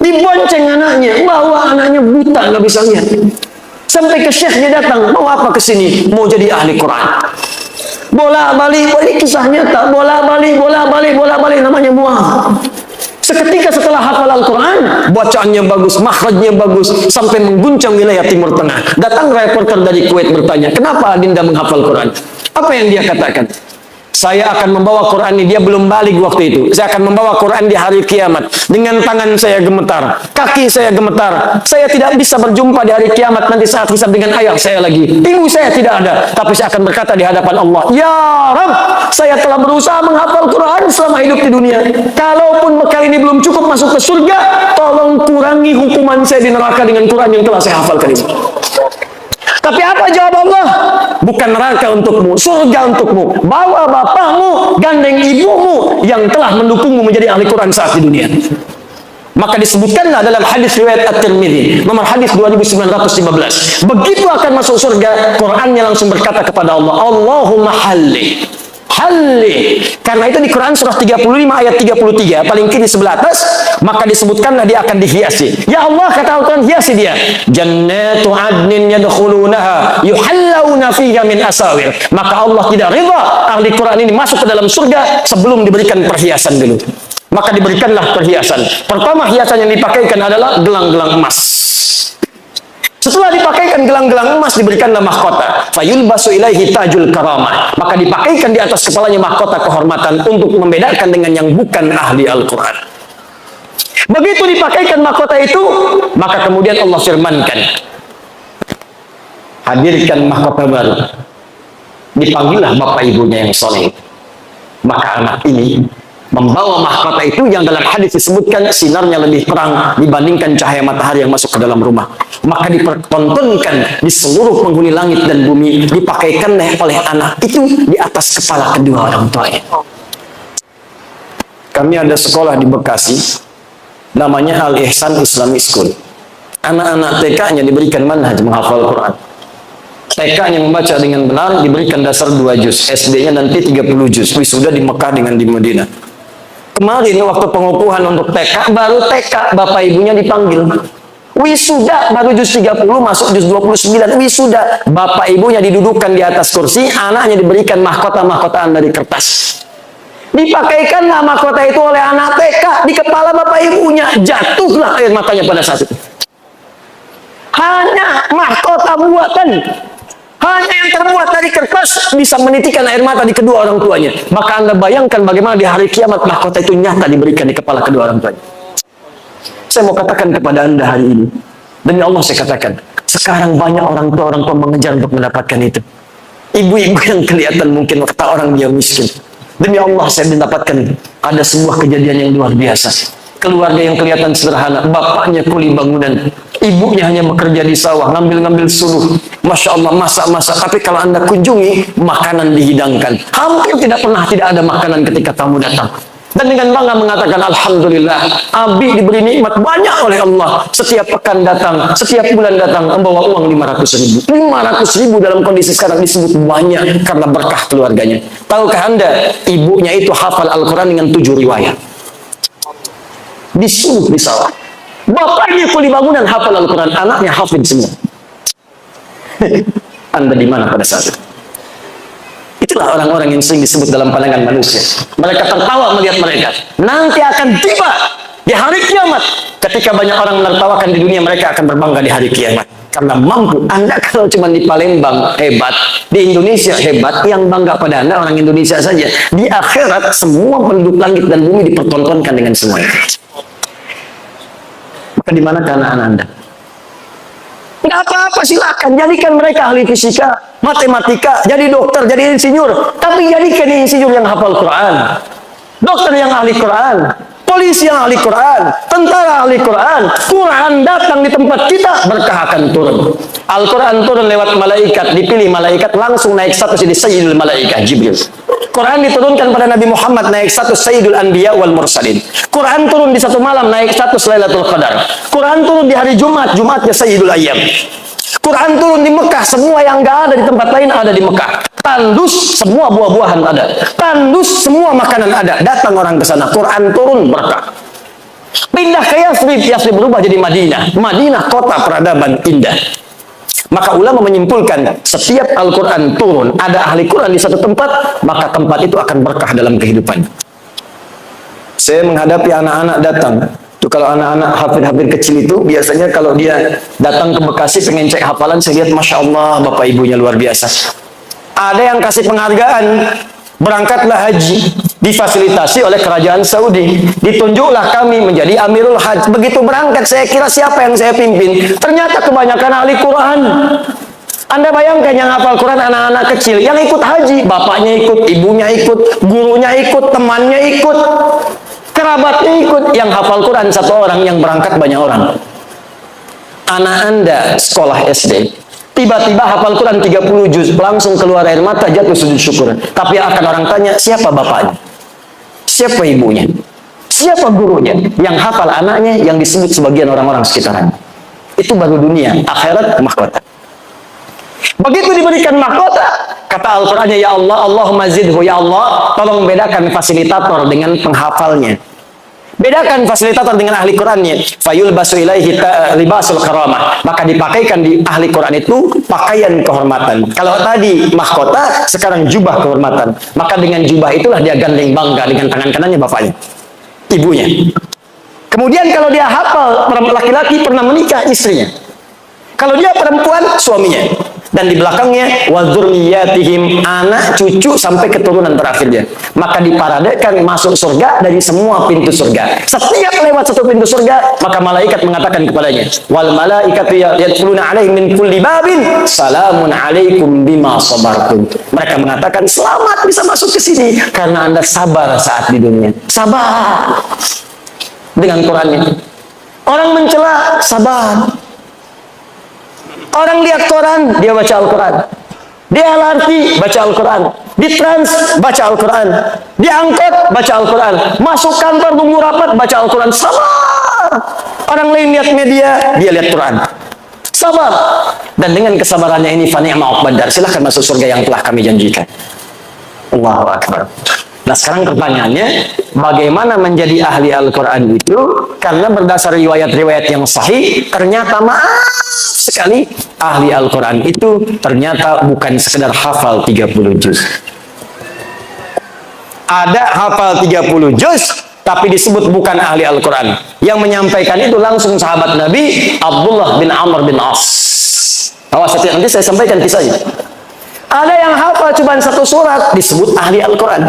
Dibonceng anaknya, bawa anaknya buta, nggak bisa lihat. Sampai ke syekhnya datang, mau apa ke sini? Mau jadi ahli Quran. Bola-balik, kisah nyata. Bola-balik, namanya muah. Seketika setelah hafal Al-Quran, bacaannya bagus, makhrajnya bagus, sampai mengguncang wilayah Timur Tengah. Datang reporter dari Kuwait bertanya, kenapa Adinda menghafal Quran? Apa yang dia katakan? Saya akan membawa Quran ini, dia belum balik waktu itu. Saya akan membawa Quran di hari kiamat. Dengan tangan saya gemetar, kaki saya gemetar. Saya tidak bisa berjumpa di hari kiamat nanti saat hisab dengan ayah saya lagi. Ibu saya tidak ada. Tapi saya akan berkata di hadapan Allah, ya Rabb, saya telah berusaha menghafal Quran selama hidup di dunia. Kalaupun bekal ini belum cukup masuk ke surga, tolong kurangi hukuman saya di neraka dengan Quran yang telah saya hafalkan ini. Tapi apa jawab Allah? Bukan neraka untukmu, surga untukmu. Bawa bapakmu, gandeng ibumu yang telah mendukungmu menjadi ahli Quran saat di dunia. Maka disebutkanlah dalam hadis riwayat At-Tirmidzi, nomor hadis 2915. Begitu akan masuk surga, Qurannya langsung berkata kepada Allah, Allahumma halli. Karena itu di Quran surah 35 ayat 33 paling kiri sebelah atas, maka disebutkanlah dia akan dihiasi. Ya Allah, kata Al-Quran, hiasi dia. Jannatu adnin yadkhulunaha yuhallawna fiha min asawir. Maka Allah tidak rida ahli Quran ini masuk ke dalam surga sebelum diberikan perhiasan dulu. Maka diberikanlah perhiasan. Pertama hiasan yang dipakaikan adalah gelang-gelang emas. Setelah dipakaikan gelang-gelang emas, diberikanlah mahkota. Fayulbasu ilaihi tajul karamah. Maka dipakaikan di atas kepalanya mahkota kehormatan untuk membedakan dengan yang bukan ahli Al-Quran. Begitu dipakaikan mahkota itu, maka kemudian Allah firmankan, hadirkan mahkota baru. Dipanggillah bapak ibunya yang soleh. Maka anak ini membawa mahkota itu yang dalam hadis disebutkan sinarnya lebih terang dibandingkan cahaya matahari yang masuk ke dalam rumah. Maka dipertontonkan di seluruh penghuni langit dan bumi, dipakaikan oleh anak itu di atas kepala kedua orang tuanya. Kami ada sekolah di Bekasi, namanya Al-Ihsan Islamic School. Anak-anak TK-nya diberikan manhaj menghafal Quran. TK-nya membaca dengan benar diberikan dasar 2 juz, SD-nya nanti 30 juz. Wisuda di Mekah dengan di Madinah. Kemarin waktu pengukuhan untuk TK, baru TK bapak ibunya dipanggil. Wisuda baru juz 30 masuk juz 29. Wisuda bapak ibunya didudukkan di atas kursi, anaknya diberikan mahkota-mahkotaan dari kertas. Dipakaikanlah mahkota itu oleh anak TK di kepala bapak ibunya. Jatuhlah air matanya pada saat itu. Hanya mahkota buatan, hanya yang terbuat dari kertas bisa menitikan air mata di kedua orang tuanya. Maka Anda bayangkan bagaimana di hari kiamat mahkota itu nyata diberikan di kepala kedua orang tuanya. Saya mau katakan kepada Anda hari ini, demi Allah saya katakan, sekarang banyak orang tua mengejar untuk mendapatkan itu. Ibu-ibu yang kelihatan mungkin kata orang dia miskin. Demi Allah saya mendapatkan ada sebuah kejadian yang luar biasa. Keluarga yang kelihatan sederhana, bapaknya kuli bangunan, ibunya hanya bekerja di sawah, ngambil-ngambil suruh. Masya Allah, masak-masak. Tapi kalau Anda kunjungi, makanan dihidangkan. Hampir tidak pernah tidak ada makanan ketika tamu datang. Dan dengan bangga mengatakan, Alhamdulillah, Abi diberi nikmat banyak oleh Allah. Setiap pekan datang, setiap bulan datang, membawa uang 500.000. 500.000 dalam kondisi sekarang disebut banyak karena berkah keluarganya. Tahukah Anda, ibunya itu hafal Al-Quran dengan 7 riwayat. Disuruh di sawah. Bapaknya kuli bangunan hafal Al-Quran, anaknya hafid semua. Anda di mana pada saat itu? Itulah orang-orang yang sering disebut dalam pandangan manusia. Mereka tertawa melihat mereka. Nanti akan tiba di hari kiamat. Ketika banyak orang menertawakan di dunia, mereka akan berbangga di hari kiamat. Karena mampu. Anda kalau cuma di Palembang hebat, di Indonesia hebat, yang bangga pada Anda orang Indonesia saja. Di akhirat, semua penduduk langit dan bumi dipertontonkan dengan semua itu. Maka di mana anak-anak Anda? Nggak apa-apa, silakan jadikan mereka ahli fisika, matematika, jadi dokter, jadi insinyur. Tapi jadikan insinyur yang hafal Quran, dokter yang ahli Quran, polisi yang ahli Quran, tentara ahli Quran. Quran datang di tempat kita, berkah akan turun. Al-Quran turun lewat malaikat, dipilih malaikat langsung naik status jadi Sayyidul Malaikah Jibril. Quran diturunkan pada Nabi Muhammad, naik status Sayyidul Anbiya wal Mursalin. Quran turun di satu malam, naik status Lailatul Qadar. Quran turun di hari Jumat, Jumatnya Sayyidul Ayyam. Quran turun di Mekah, semua yang gak ada di tempat lain ada di Mekah. Tandus, semua buah-buahan ada. Tandus, semua makanan ada. Datang orang ke sana, Quran turun berkah. Pindah ke Yasrib, Yasrib berubah jadi Madinah. Madinah kota peradaban indah. Maka ulama menyimpulkan, setiap Al-Quran turun, ada ahli Quran di satu tempat, maka tempat itu akan berkah dalam kehidupan. Saya menghadapi anak-anak datang. Itu kalau anak-anak hafid-hafid kecil itu, biasanya kalau dia datang ke Bekasi pengen cek hafalan, saya lihat Masya Allah, Bapak Ibunya luar biasa. Ada yang kasih penghargaan, berangkatlah haji, difasilitasi oleh kerajaan Saudi. Ditunjuklah kami menjadi Amirul Hajj. Begitu berangkat, saya kira siapa yang saya pimpin? Ternyata kebanyakan ahli Quran. Anda bayangkan yang hafal Quran anak-anak kecil, yang ikut haji, bapaknya ikut, ibunya ikut, gurunya ikut, temannya ikut, kerabatnya ikut. Yang hafal Quran satu orang, yang berangkat banyak orang. Anak Anda sekolah SD, tiba-tiba hafal Quran 30 juz, langsung keluar air mata, jatuh sujud syukur. Tapi akan orang tanya, siapa bapaknya? Siapa ibunya? Siapa gurunya? Yang hafal anaknya, yang disebut sebagian orang-orang sekitaran. Itu baru dunia, akhirat mahkota. Begitu diberikan mahkota, kata Al-Qurannya, ya Allah, Allahumma zidhu, ya Allah, tolong bedakan fasilitator dengan penghafalnya. Bedakan fasilitator dengan ahli Qurannya. Fayul basu ilaihi libasul karamah. Maka dipakaikan di ahli Quran itu pakaian kehormatan. Kalau tadi mahkota, sekarang jubah kehormatan. Maka dengan jubah itulah dia gandeng bangga dengan tangan kanannya bapaknya, ibunya. Kemudian kalau dia hafal, laki-laki pernah menikah istrinya. Kalau dia perempuan, suaminya. Dan di belakangnya wadzurriyatihim, anak cucu sampai keturunan terakhirnya. Maka diparadekan masuk surga dari semua pintu surga. Setiap lewat satu pintu surga, maka malaikat mengatakan kepadanya, wal malaikatu yadkhuluna alaihim min kulli babin salamun alaikum bima sabartum. Mereka mengatakan, selamat bisa masuk ke sini karena Anda sabar saat di dunia. Sabar dengan Qurannya. Orang mencela, sabar. Orang lihat koran, dia baca Al-Quran. Di LRT, baca Al-Quran. Di Trans, baca Al-Quran. Di angkot, baca Al-Quran. Masuk kantor, tunggu rapat, baca Al-Quran. Sabar. Orang lain lihat media, dia lihat Quran. Sabar. Dan dengan kesabarannya ini, fani'ma uqbadar. Silahkan masuk surga yang telah kami janjikan. Allahu Akbar. Nah sekarang pertanyaannya, bagaimana menjadi ahli Al-Quran itu? Karena berdasar riwayat-riwayat yang sahih, ternyata maaf sekali, ahli Al-Quran itu ternyata bukan sekedar hafal 30 juz. Ada hafal 30 juz, tapi disebut bukan ahli Al-Quran. Yang menyampaikan itu langsung sahabat Nabi, Abdullah bin Amr bin As. Awas, nanti saya sampaikan kisahnya. Ada yang hafal cuma satu surat, disebut ahli Al-Quran.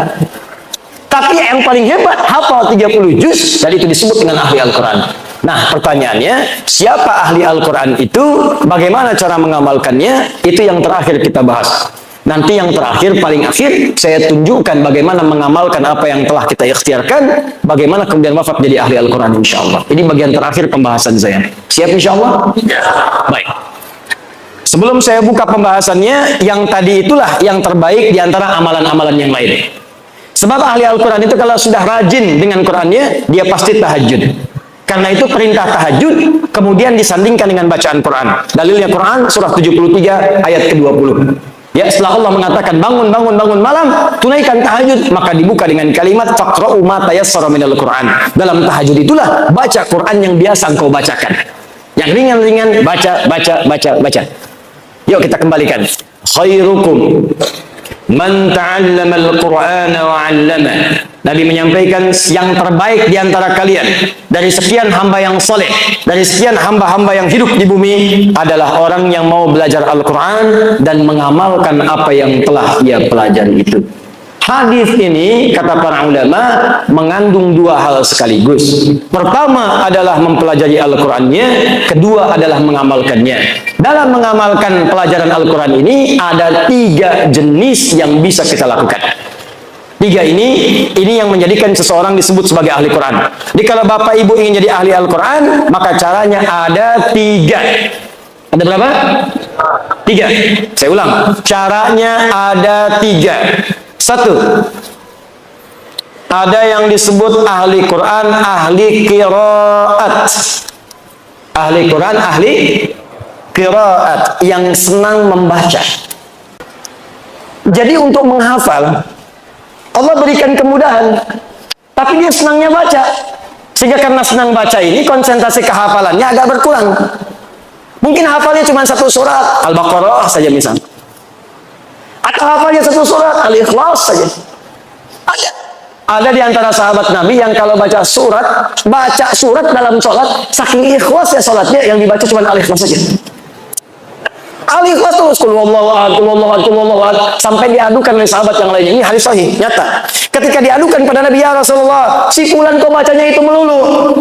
Tapi yang paling hebat, hafal 30 juz, dan itu disebut dengan ahli Al-Quran. Nah, pertanyaannya, siapa ahli Al-Quran itu? Bagaimana cara mengamalkannya? Itu yang terakhir kita bahas. Nanti yang terakhir, paling akhir, saya tunjukkan bagaimana mengamalkan apa yang telah kita ikhtiarkan, bagaimana kemudian wafat jadi ahli Al-Quran, insya Allah. Ini bagian terakhir pembahasan saya. Siap insya Allah? Baik. Sebelum saya buka pembahasannya, yang tadi itulah yang terbaik di antara amalan-amalan yang lain. Sebab ahli Al-Quran itu kalau sudah rajin dengan Qurannya, dia pasti tahajud. Karena itu perintah tahajud kemudian disandingkan dengan bacaan Quran. Dalilnya Quran surah 73 ayat ke-20. Ya, setelah Allah mengatakan bangun malam, tunaikan tahajud, maka dibuka dengan kalimat faqra'u ma tayassara minal Quran. Dalam tahajud itulah baca Quran yang biasa engkau bacakan. Yang ringan-ringan baca. Yuk kita kembalikan. Khairukum man ta'allama al-Qur'ana wa 'allama. Nabi menyampaikan yang terbaik di antara kalian dari sekian hamba yang soleh, dari sekian hamba-hamba yang hidup di bumi adalah orang yang mau belajar Al-Quran dan mengamalkan apa yang telah ia pelajari itu. Hadis ini, kata para ulama, mengandung dua hal sekaligus. Pertama adalah mempelajari Al-Qurannya, kedua adalah mengamalkannya. Dalam mengamalkan pelajaran Al-Quran ini, ada 3 jenis yang bisa kita lakukan. 3 ini yang menjadikan seseorang disebut sebagai ahli Quran. Jadi kalau Bapak Ibu ingin jadi ahli Al-Quran, maka caranya ada 3. Ada berapa? 3. Saya ulang. Caranya ada 3. 1. Ada yang disebut ahli Quran, ahli qiraat. Ahli Quran, ahli qiraat, yang senang membaca. Jadi untuk menghafal, Allah berikan kemudahan, tapi dia senangnya baca. Sehingga karena senang baca ini, konsentrasi kehafalannya agak berkurang. Mungkin hafalnya cuma 1 surat, Al-Baqarah saja misalnya. Atau hafalnya 1 surat, Al-Ikhlas saja. Ada di antara sahabat Nabi yang kalau baca surat dalam sholat, saking ikhlasnya sholatnya, yang dibaca cuma Al-Ikhlas saja. Al-Ikhlas terus, kul wallahu ahad, sampai diadukan oleh sahabat yang lainnya. Ini hadis sahih, nyata. Ketika diadukan pada Nabi, ya Rasulullah, si fulan kok bacanya itu melulu.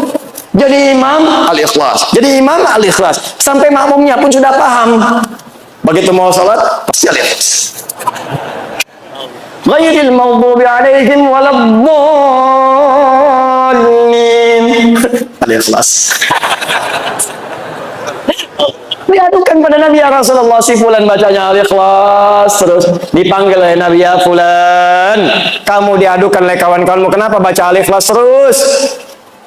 Jadi imam Al-Ikhlas, jadi imam Al-Ikhlas, sampai makmumnya pun sudah paham. Begitu mau sholat, pasti Al-Ikhlas. Ghairil maghdubi alaihim waladdallin. Al-Ikhlas. Diadukan pada Nabi, ya Rasulullah, si fulan bacanya Al-Ikhlas terus. Dipanggil oleh Nabi, ya fulan, kamu diadukan oleh kawan-kawanmu, kenapa baca Al-Ikhlas terus?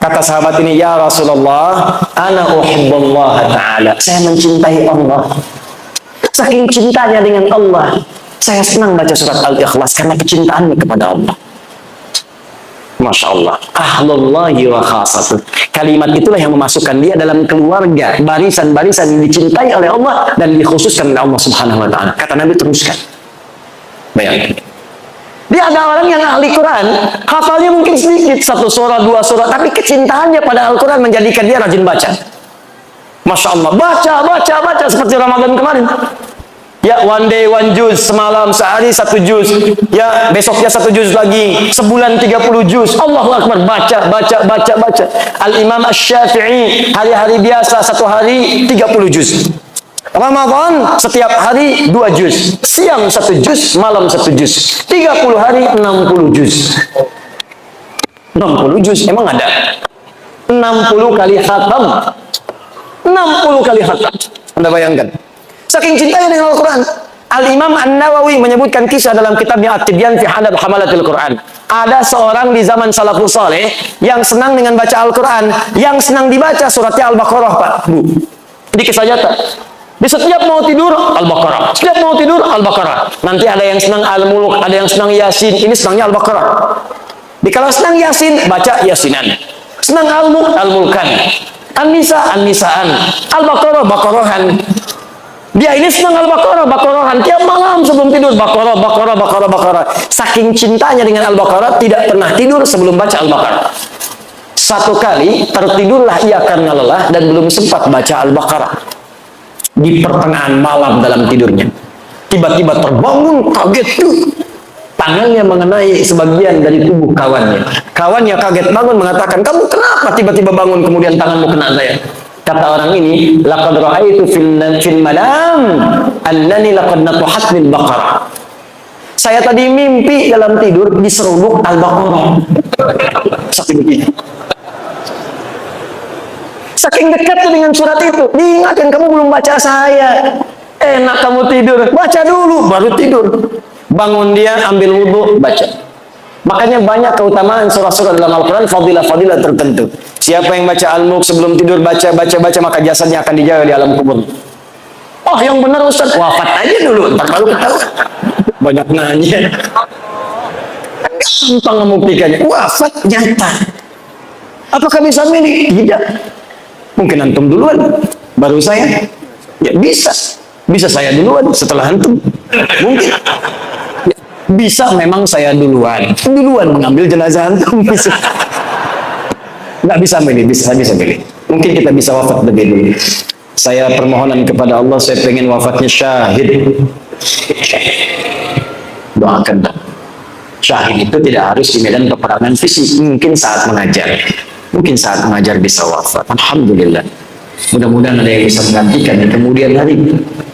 Kata sahabat ini, ya Rasulullah, ana uhibbullah ta'ala, saya mencintai Allah. Saking cintanya dengan Allah, saya senang baca surat Al-Ikhlas karena kecintaannya kepada Allah. Masya Allah, ahlullahi wa khasatuh. Kalimat itulah yang memasukkan dia dalam keluarga, barisan-barisan yang dicintai oleh Allah dan dikhususkan oleh Allah Subhanahu wa Ta'ala. Kata Nabi, teruskan. Bayangkan. Dia ada orang yang ahli Quran, hafalnya mungkin sedikit, 1 surah, 2 surah, tapi kecintaannya pada Al-Quran menjadikan dia rajin baca. Masya Allah, baca seperti Ramadan kemarin. Ya, one day 1 juz, semalam sehari 1 juz, ya besoknya 1 juz lagi, sebulan 30 juz. Allahu Akbar, baca. Al-Imam Asy-Syafi'i hari-hari biasa 1 hari 30 juz. Ramadan setiap hari 2 juz, siang 1 juz, malam 1 juz, 30 hari 60 juz. 60 juz emang ada? 60 kali khatam. 60 kali khatam. Anda bayangkan. Saking cintanya dengan Al-Quran. Al-Imam An-Nawawi menyebutkan kisah dalam kitabnya At-Tibyan fi Adab Hamalatil Quran. Ada seorang di zaman salafus saleh yang senang dengan baca Al-Quran, yang senang dibaca suratnya Al-Baqarah, Pak, Bu. Di kisah nyata. Di setiap mau tidur Al-Baqarah, setiap mau tidur Al-Baqarah. Nanti ada yang senang Al-Mulk, ada yang senang Yasin. Ini senangnya Al-Baqarah. Di kalau senang Yasin, baca Yasinan. Senang Al-Mulk, Al-Mulkan. An-Nisa, An-Nisaan. Al-Baqarah, Baqarahan. Dia ini senang Al-Baqarah, Baqarahan. Tiap malam sebelum tidur Baqarah. Saking cintanya dengan Al-Baqarah, tidak pernah tidur sebelum baca Al-Baqarah. 1 kali tertidurlah ia karena lelah dan belum sempat baca Al-Baqarah. Di pertengahan malam dalam tidurnya, tiba-tiba terbangun, kaget tuh. Tangannya mengenai sebagian dari tubuh kawannya. Kawannya kaget bangun, mengatakan, kamu kenapa tiba-tiba bangun kemudian tanganmu kena saya? Kata orang ini, laqad ra'aitu fil manam annani laqad natuhat bil baqarah. Saya tadi mimpi dalam tidur diseruduk Al-Baqarah. Saking dekatnya dengan surat itu, diingatkan, kamu belum baca saya. Enak kamu tidur, baca dulu baru tidur. Bangun dia, ambil wudhu, baca. Makanya banyak keutamaan surah-surah dalam Al-Quran, fadilah-fadilah tertentu. Siapa yang baca Al-Mulk sebelum tidur, baca, maka jasadnya akan dijaga di alam kubur. Oh, yang benar Ustaz, wafat aja dulu, ntar baru ketahuan. Banyak nanya. Gampang membuktikannya, wafat nyata. Apakah bisa milih? Tidak. Mungkin antum duluan, baru saya. Ya bisa. Bisa saya duluan setelah antum. Mungkin. Bisa memang saya duluan mengambil jenazah antum. Bisa. Nggak bisa milih, bisa milih. Mungkin kita bisa wafat lebih dulu. Saya permohonan kepada Allah, saya pengen wafatnya syahid. Doakan. Syahid itu tidak harus di medan peperangan fisik. Mungkin saat mengajar bisa wafat. Alhamdulillah. Mudah-mudahan ada yang bisa menggantikan di kemudian hari.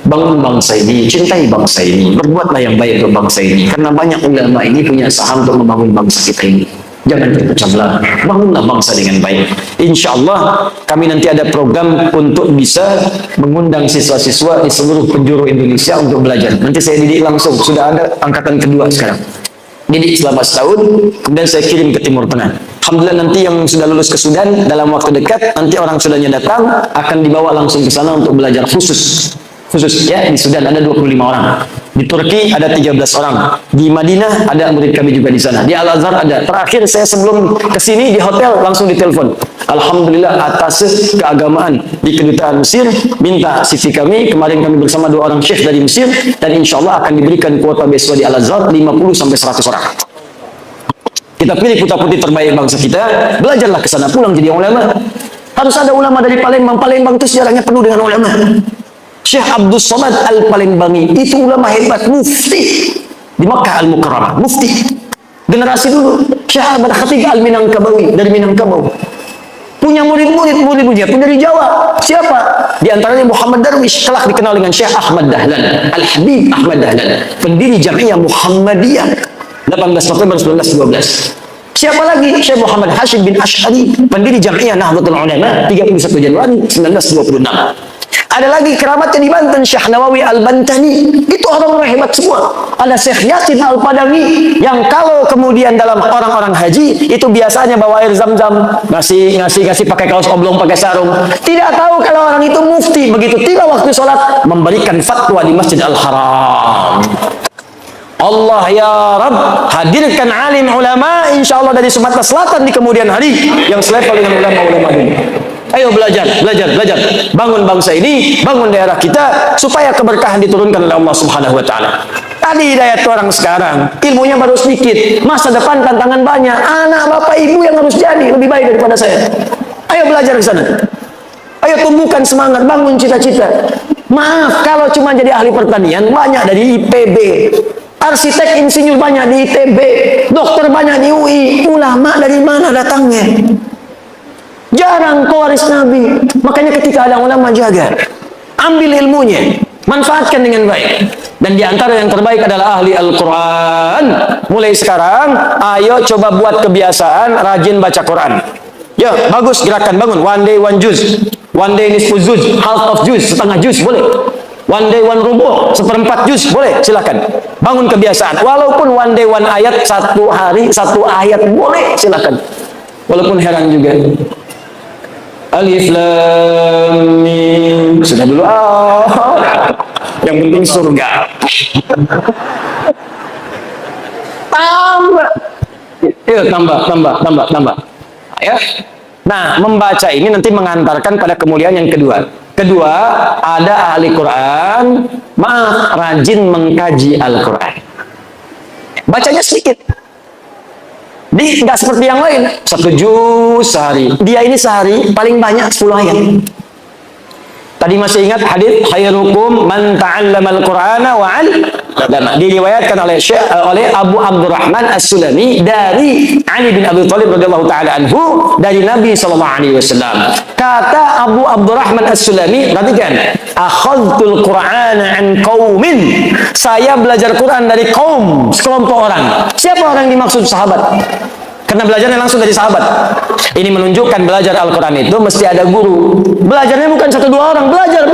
Bangun bangsa ini, cintai bangsa ini, berbuatlah yang baik untuk bangsa ini. Karena banyak ulama ini punya saham untuk membangun bangsa kita ini. Jangan terpecah belah, bangunlah bangsa dengan baik. Insya Allah kami nanti ada program untuk bisa mengundang siswa-siswa di seluruh penjuru Indonesia untuk belajar. Nanti saya didik langsung, sudah ada angkatan kedua sekarang. Didik selama setahun, kemudian saya kirim ke Timur Tengah. Alhamdulillah nanti yang sudah lulus ke Sudan dalam waktu dekat, nanti orang Sudannya datang akan dibawa langsung ke sana untuk belajar khusus ya. Di Sudan ada 25 orang, di Turki ada 13 orang, di Madinah ada murid kami juga di sana, di Al-Azhar ada. Terakhir saya sebelum kesini di hotel langsung ditelepon, alhamdulillah atas keagamaan di kedutaan Mesir minta CV kami. Kemarin kami bersama 2 orang syekh dari Mesir, dan insya Allah akan diberikan kuota beasiswa di Al-Azhar 50 sampai 100 orang. Kita pilih putra-putri terbaik bangsa kita, belajarlah ke sana, pulang jadi ulama. Harus ada ulama dari Palembang. Palembang itu sejarahnya penuh dengan ulama. Syekh Abdul Somad Al-Palembangi itu ulama hebat, mufti di Makkah Al-Mukarramah, mufti generasi dulu. Syekh Ahmad Khatib Al-Minangkabawi dari Minangkabau, punya murid-muridnya punya di Jawa. Siapa? Di antaranya Muhammad Darwish, kelak dikenal dengan Syekh Ahmad Dahlan, Al-Habib Ahmad Dahlan, pendiri Jamiah Muhammadiyah 18 November 1912. Siapa lagi? Syekh Muhammad Hashim bin Ash'ari, pendiri Jamiah Nahdlatul Ulama 31 Januari 1926. Ada lagi keramatnya di Banten, Syekh Nawawi Al-Bantani. Itu orang-orang hebat semua. Ada Syekh Yasin Al-Padami, yang kalau kemudian dalam orang-orang haji itu biasanya bawa air zam-zam, ngasih pakai kaos oblong, pakai sarung. Tidak tahu kalau orang itu mufti. Begitu tiba waktu sholat, memberikan fatwa di Masjid Al-Haram. Allah ya Rabb, hadirkan alim ulama insya Allah dari Sumatera Selatan di kemudian hari yang selevel dengan ulama-ulama ini. Ayo belajar. Bangun bangsa ini, bangun daerah kita, supaya keberkahan diturunkan oleh Allah Subhanahu wa Ta'ala. Tadi hidayat orang sekarang, ilmunya baru sedikit, masa depan tantangan banyak. Anak bapak ibu yang harus jadi lebih baik daripada saya. Ayo belajar ke sana. Ayo tumbuhkan semangat, bangun cita-cita. Maaf, kalau cuma jadi ahli pertanian, banyak dari IPB. Arsitek insinyur banyak di ITB. Dokter banyak di UI. Ulama dari mana datangnya? Jarang pewaris Nabi. Makanya ketika ada ulama, jaga, ambil ilmunya, manfaatkan dengan baik. Dan di antara yang terbaik adalah ahli Al-Quran. Mulai sekarang, ayo coba buat kebiasaan rajin baca Quran. Ya, bagus gerakan, bangun. One day one juz, one day nisfu juz, half of juz, setengah juz, boleh. One day one rubuh, seperempat juz, boleh, silakan. Bangun kebiasaan. Walaupun one day one ayat, 1 hari 1 ayat, boleh, silakan. Walaupun heran juga. Alif Lam Mim. Sudah dulu. Yang penting surga. Tambah. Yuk, tambah. Ya. Nah, membaca ini nanti mengantarkan pada kemuliaan yang kedua. Kedua, ada ahli Quran, rajin mengkaji Al-Quran. Bacanya sedikit. Nggak seperti yang lain, 1 juz sehari. Dia ini sehari paling banyak 10 ayat. Tadi masih ingat hadis khairukum man ta'allama al-Qur'ana wa 'allama. Diriwayatkan oleh Abu Abdurrahman As-Sulami dari Ali bin Abi Thalib radhiyallahu taala anhu dari Nabi sallallahu alaihi wasallam. Kata Abu Abdurrahman As-Sulami, perhatikan, akhadtul Qur'ana an qaumin. Saya belajar Quran dari kaum, sekelompok orang. Siapa orang yang dimaksud? Sahabat. karena belajarnya langsung dari sahabat. Ini menunjukkan belajar Al-Quran itu mesti ada guru. Belajarnya bukan 1-2 orang, belajar.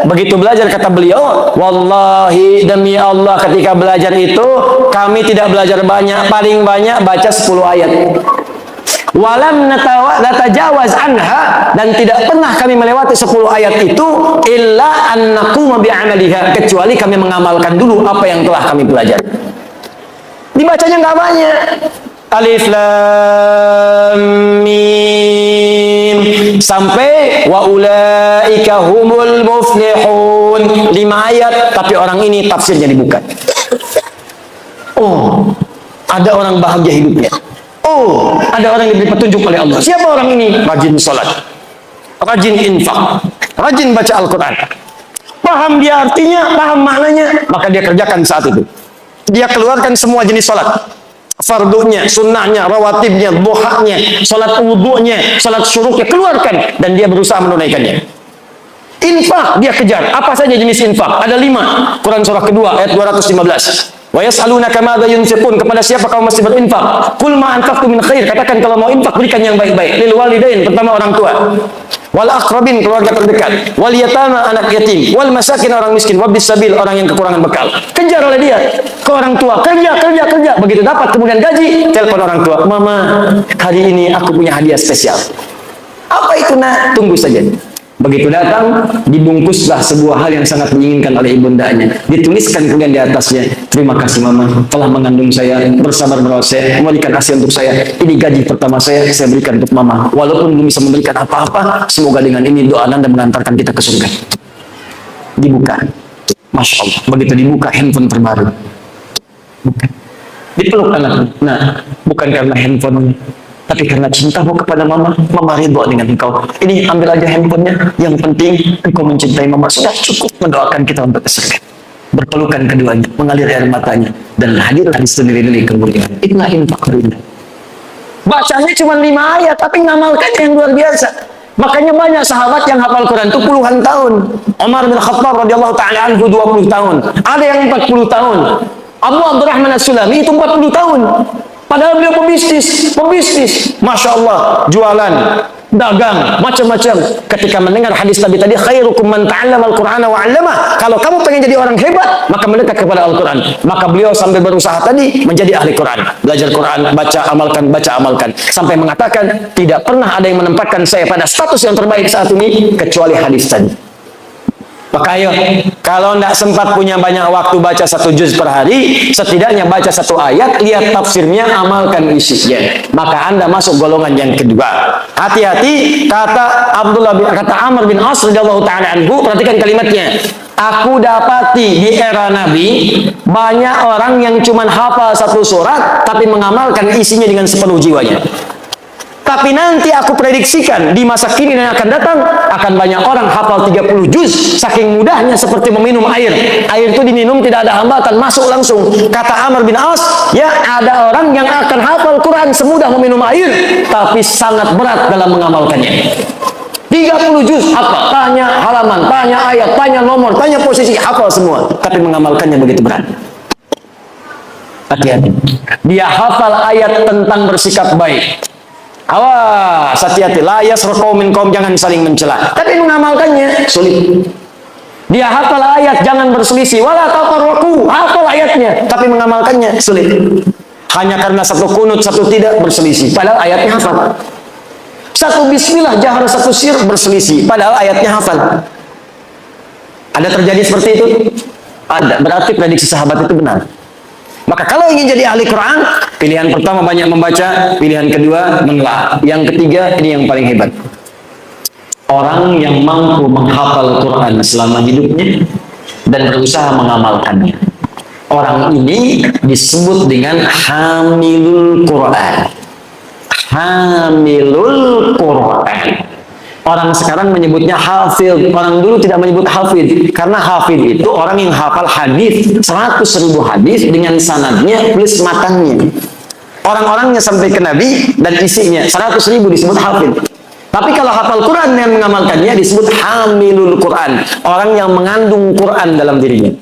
Begitu belajar, kata beliau, wallahi demi Allah, ketika belajar itu kami tidak belajar banyak, paling banyak baca 10 ayat. Walam natajawaz anha, dan tidak pernah kami melewati 10 ayat itu illa an naquma bi'amaliha, kecuali kami mengamalkan dulu apa yang telah kami pelajari. Dibacanya nggak banyak. Alif lam mim sampai wa ulaika humul muflihun, 5 ayat, tapi orang ini tafsirnya dibuka. Oh, ada orang bahagia hidupnya. Oh, ada orang yang diberi petunjuk oleh Allah. Siapa orang ini? Rajin salat, rajin infak, rajin baca Al-Quran. Paham dia artinya, paham maknanya, maka dia kerjakan saat itu. Dia keluarkan semua jenis salat. Fardunya, sunnahnya, rawatibnya, duhanya, salat wudunya, salat syuruknya, keluarkan, dan dia berusaha menunaikannya. Infak dia kejar. Apa saja jenis infak? Ada 5. Quran surah kedua ayat 215. Wa yas'alunaka madza yunfiqun, kepada siapa kamu mesti berinfak? Qul ma anfaqtum min khair, katakan kalau mau infak berikan yang baik-baik. Lil walidain, pertama orang tua. Wal aqrabin, keluarga terdekat. Wal yatama, anak yatim. Wal masakin, orang miskin. Wabis sabil, orang yang kekurangan bekal. Kejar oleh dia ke orang tua, kerja. Begitu dapat kemudian gaji, telepon orang tua, mama, hari ini aku punya hadiah spesial. Apa itu nak? Tunggu saja. Begitu datang, dibungkuslah sebuah hal yang sangat diinginkan oleh ibundanya. Dituliskan kemudian di atasnya, terima kasih mama telah mengandung saya, bersabar merawat saya, memberikan ASI untuk saya. Ini gaji pertama saya berikan untuk mama. Walaupun belum bisa memberikan apa-apa, semoga dengan ini doa Anda mengantarkan kita ke surga. Dibuka. Masya Allah. Begitu dibuka, handphone terbaru. Bukan. Dipeluk anaknya. Nah, bukan karena handphone, tapi karena cintamu kepada mama, mama ridho dengan engkau. Ini ambil aja handphonenya. Yang penting engkau mencintai mama. Sudah cukup mendoakan kita untuk surga. Berpelukan keduanya, mengalir air matanya, dan hadir hadis sendiri kemuliaan. Itulah infak berindah. Bacanya cuma 5 ayat, tapi ngamalkannya yang luar biasa. Makanya banyak sahabat yang hafal Quran itu puluhan tahun. Umar bin Khattab radhiyallahu taala anhu 20 tahun. Ada yang 40 tahun. Abu Abdurrahman As-Sulami itu 40 tahun. Padahal beliau pebisnis, Masya Allah, jualan, dagang, macam-macam. Ketika mendengar hadis Nabi tadi, khairukum man ta'allama al-Qur'ana wa 'allamah. Kalau kamu pengen jadi orang hebat, maka mendekat kepada Al-Quran. Maka beliau sambil berusaha tadi menjadi ahli Quran. Belajar Quran, baca, amalkan. Sampai mengatakan, tidak pernah ada yang menempatkan saya pada status yang terbaik saat ini, kecuali hadis tadi. Maka ayo, kalau tidak sempat punya banyak waktu baca 1 juz per hari, setidaknya baca 1 ayat, lihat tafsirnya, amalkan isinya. Maka Anda masuk golongan yang kedua. Hati-hati, kata Amr bin As radhiyallahu taala anhu, perhatikan kalimatnya. Aku dapati di era Nabi banyak orang yang cuma hafal 1 surat, tapi mengamalkan isinya dengan sepenuh jiwanya. Tapi nanti aku prediksikan di masa kini dan akan datang akan banyak orang hafal 30 juz, saking mudahnya seperti meminum air. Air itu diminum tidak ada hambatan, masuk langsung. Kata Amr bin As, ya ada orang yang akan hafal Quran semudah meminum air, tapi sangat berat dalam mengamalkannya. 30 juz hafal, tanya halaman, tanya ayat, tanya nomor, tanya posisi, hafal semua, tapi mengamalkannya begitu berat. Hati-hati. Dia hafal ayat tentang bersikap baik. Awas, hati-hati, la yasraqu minkum, jangan saling mencela. Tapi mengamalkannya sulit. Dia hafal ayat jangan berselisih, wala tafarraqu, hafal ayatnya, tapi mengamalkannya sulit. Hanya karena 1 kunut, 1 tidak berselisih, padahal ayatnya hafal. 1 bismillah jahar, 1 sir berselisih, padahal ayatnya hafal. Ada terjadi seperti itu? Ada. Berarti prediksi sahabat itu benar. Maka kalau ingin jadi ahli Quran, pilihan pertama banyak membaca, pilihan kedua menelaah, yang ketiga ini yang paling hebat. Orang yang mampu menghafal Quran selama hidupnya dan berusaha mengamalkannya. Orang ini disebut dengan hamilul Quran. Hamilul Quran. Orang sekarang menyebutnya hafid. Orang dulu tidak menyebut hafid, karena hafid itu orang yang hafal hadis 100.000 hadis dengan sanadnya plus matanya. Orang-orangnya sampai ke Nabi dan isinya 100.000 disebut hafid. Tapi kalau hafal Quran dan mengamalkannya disebut hamilul Quran, orang yang mengandung Quran dalam dirinya.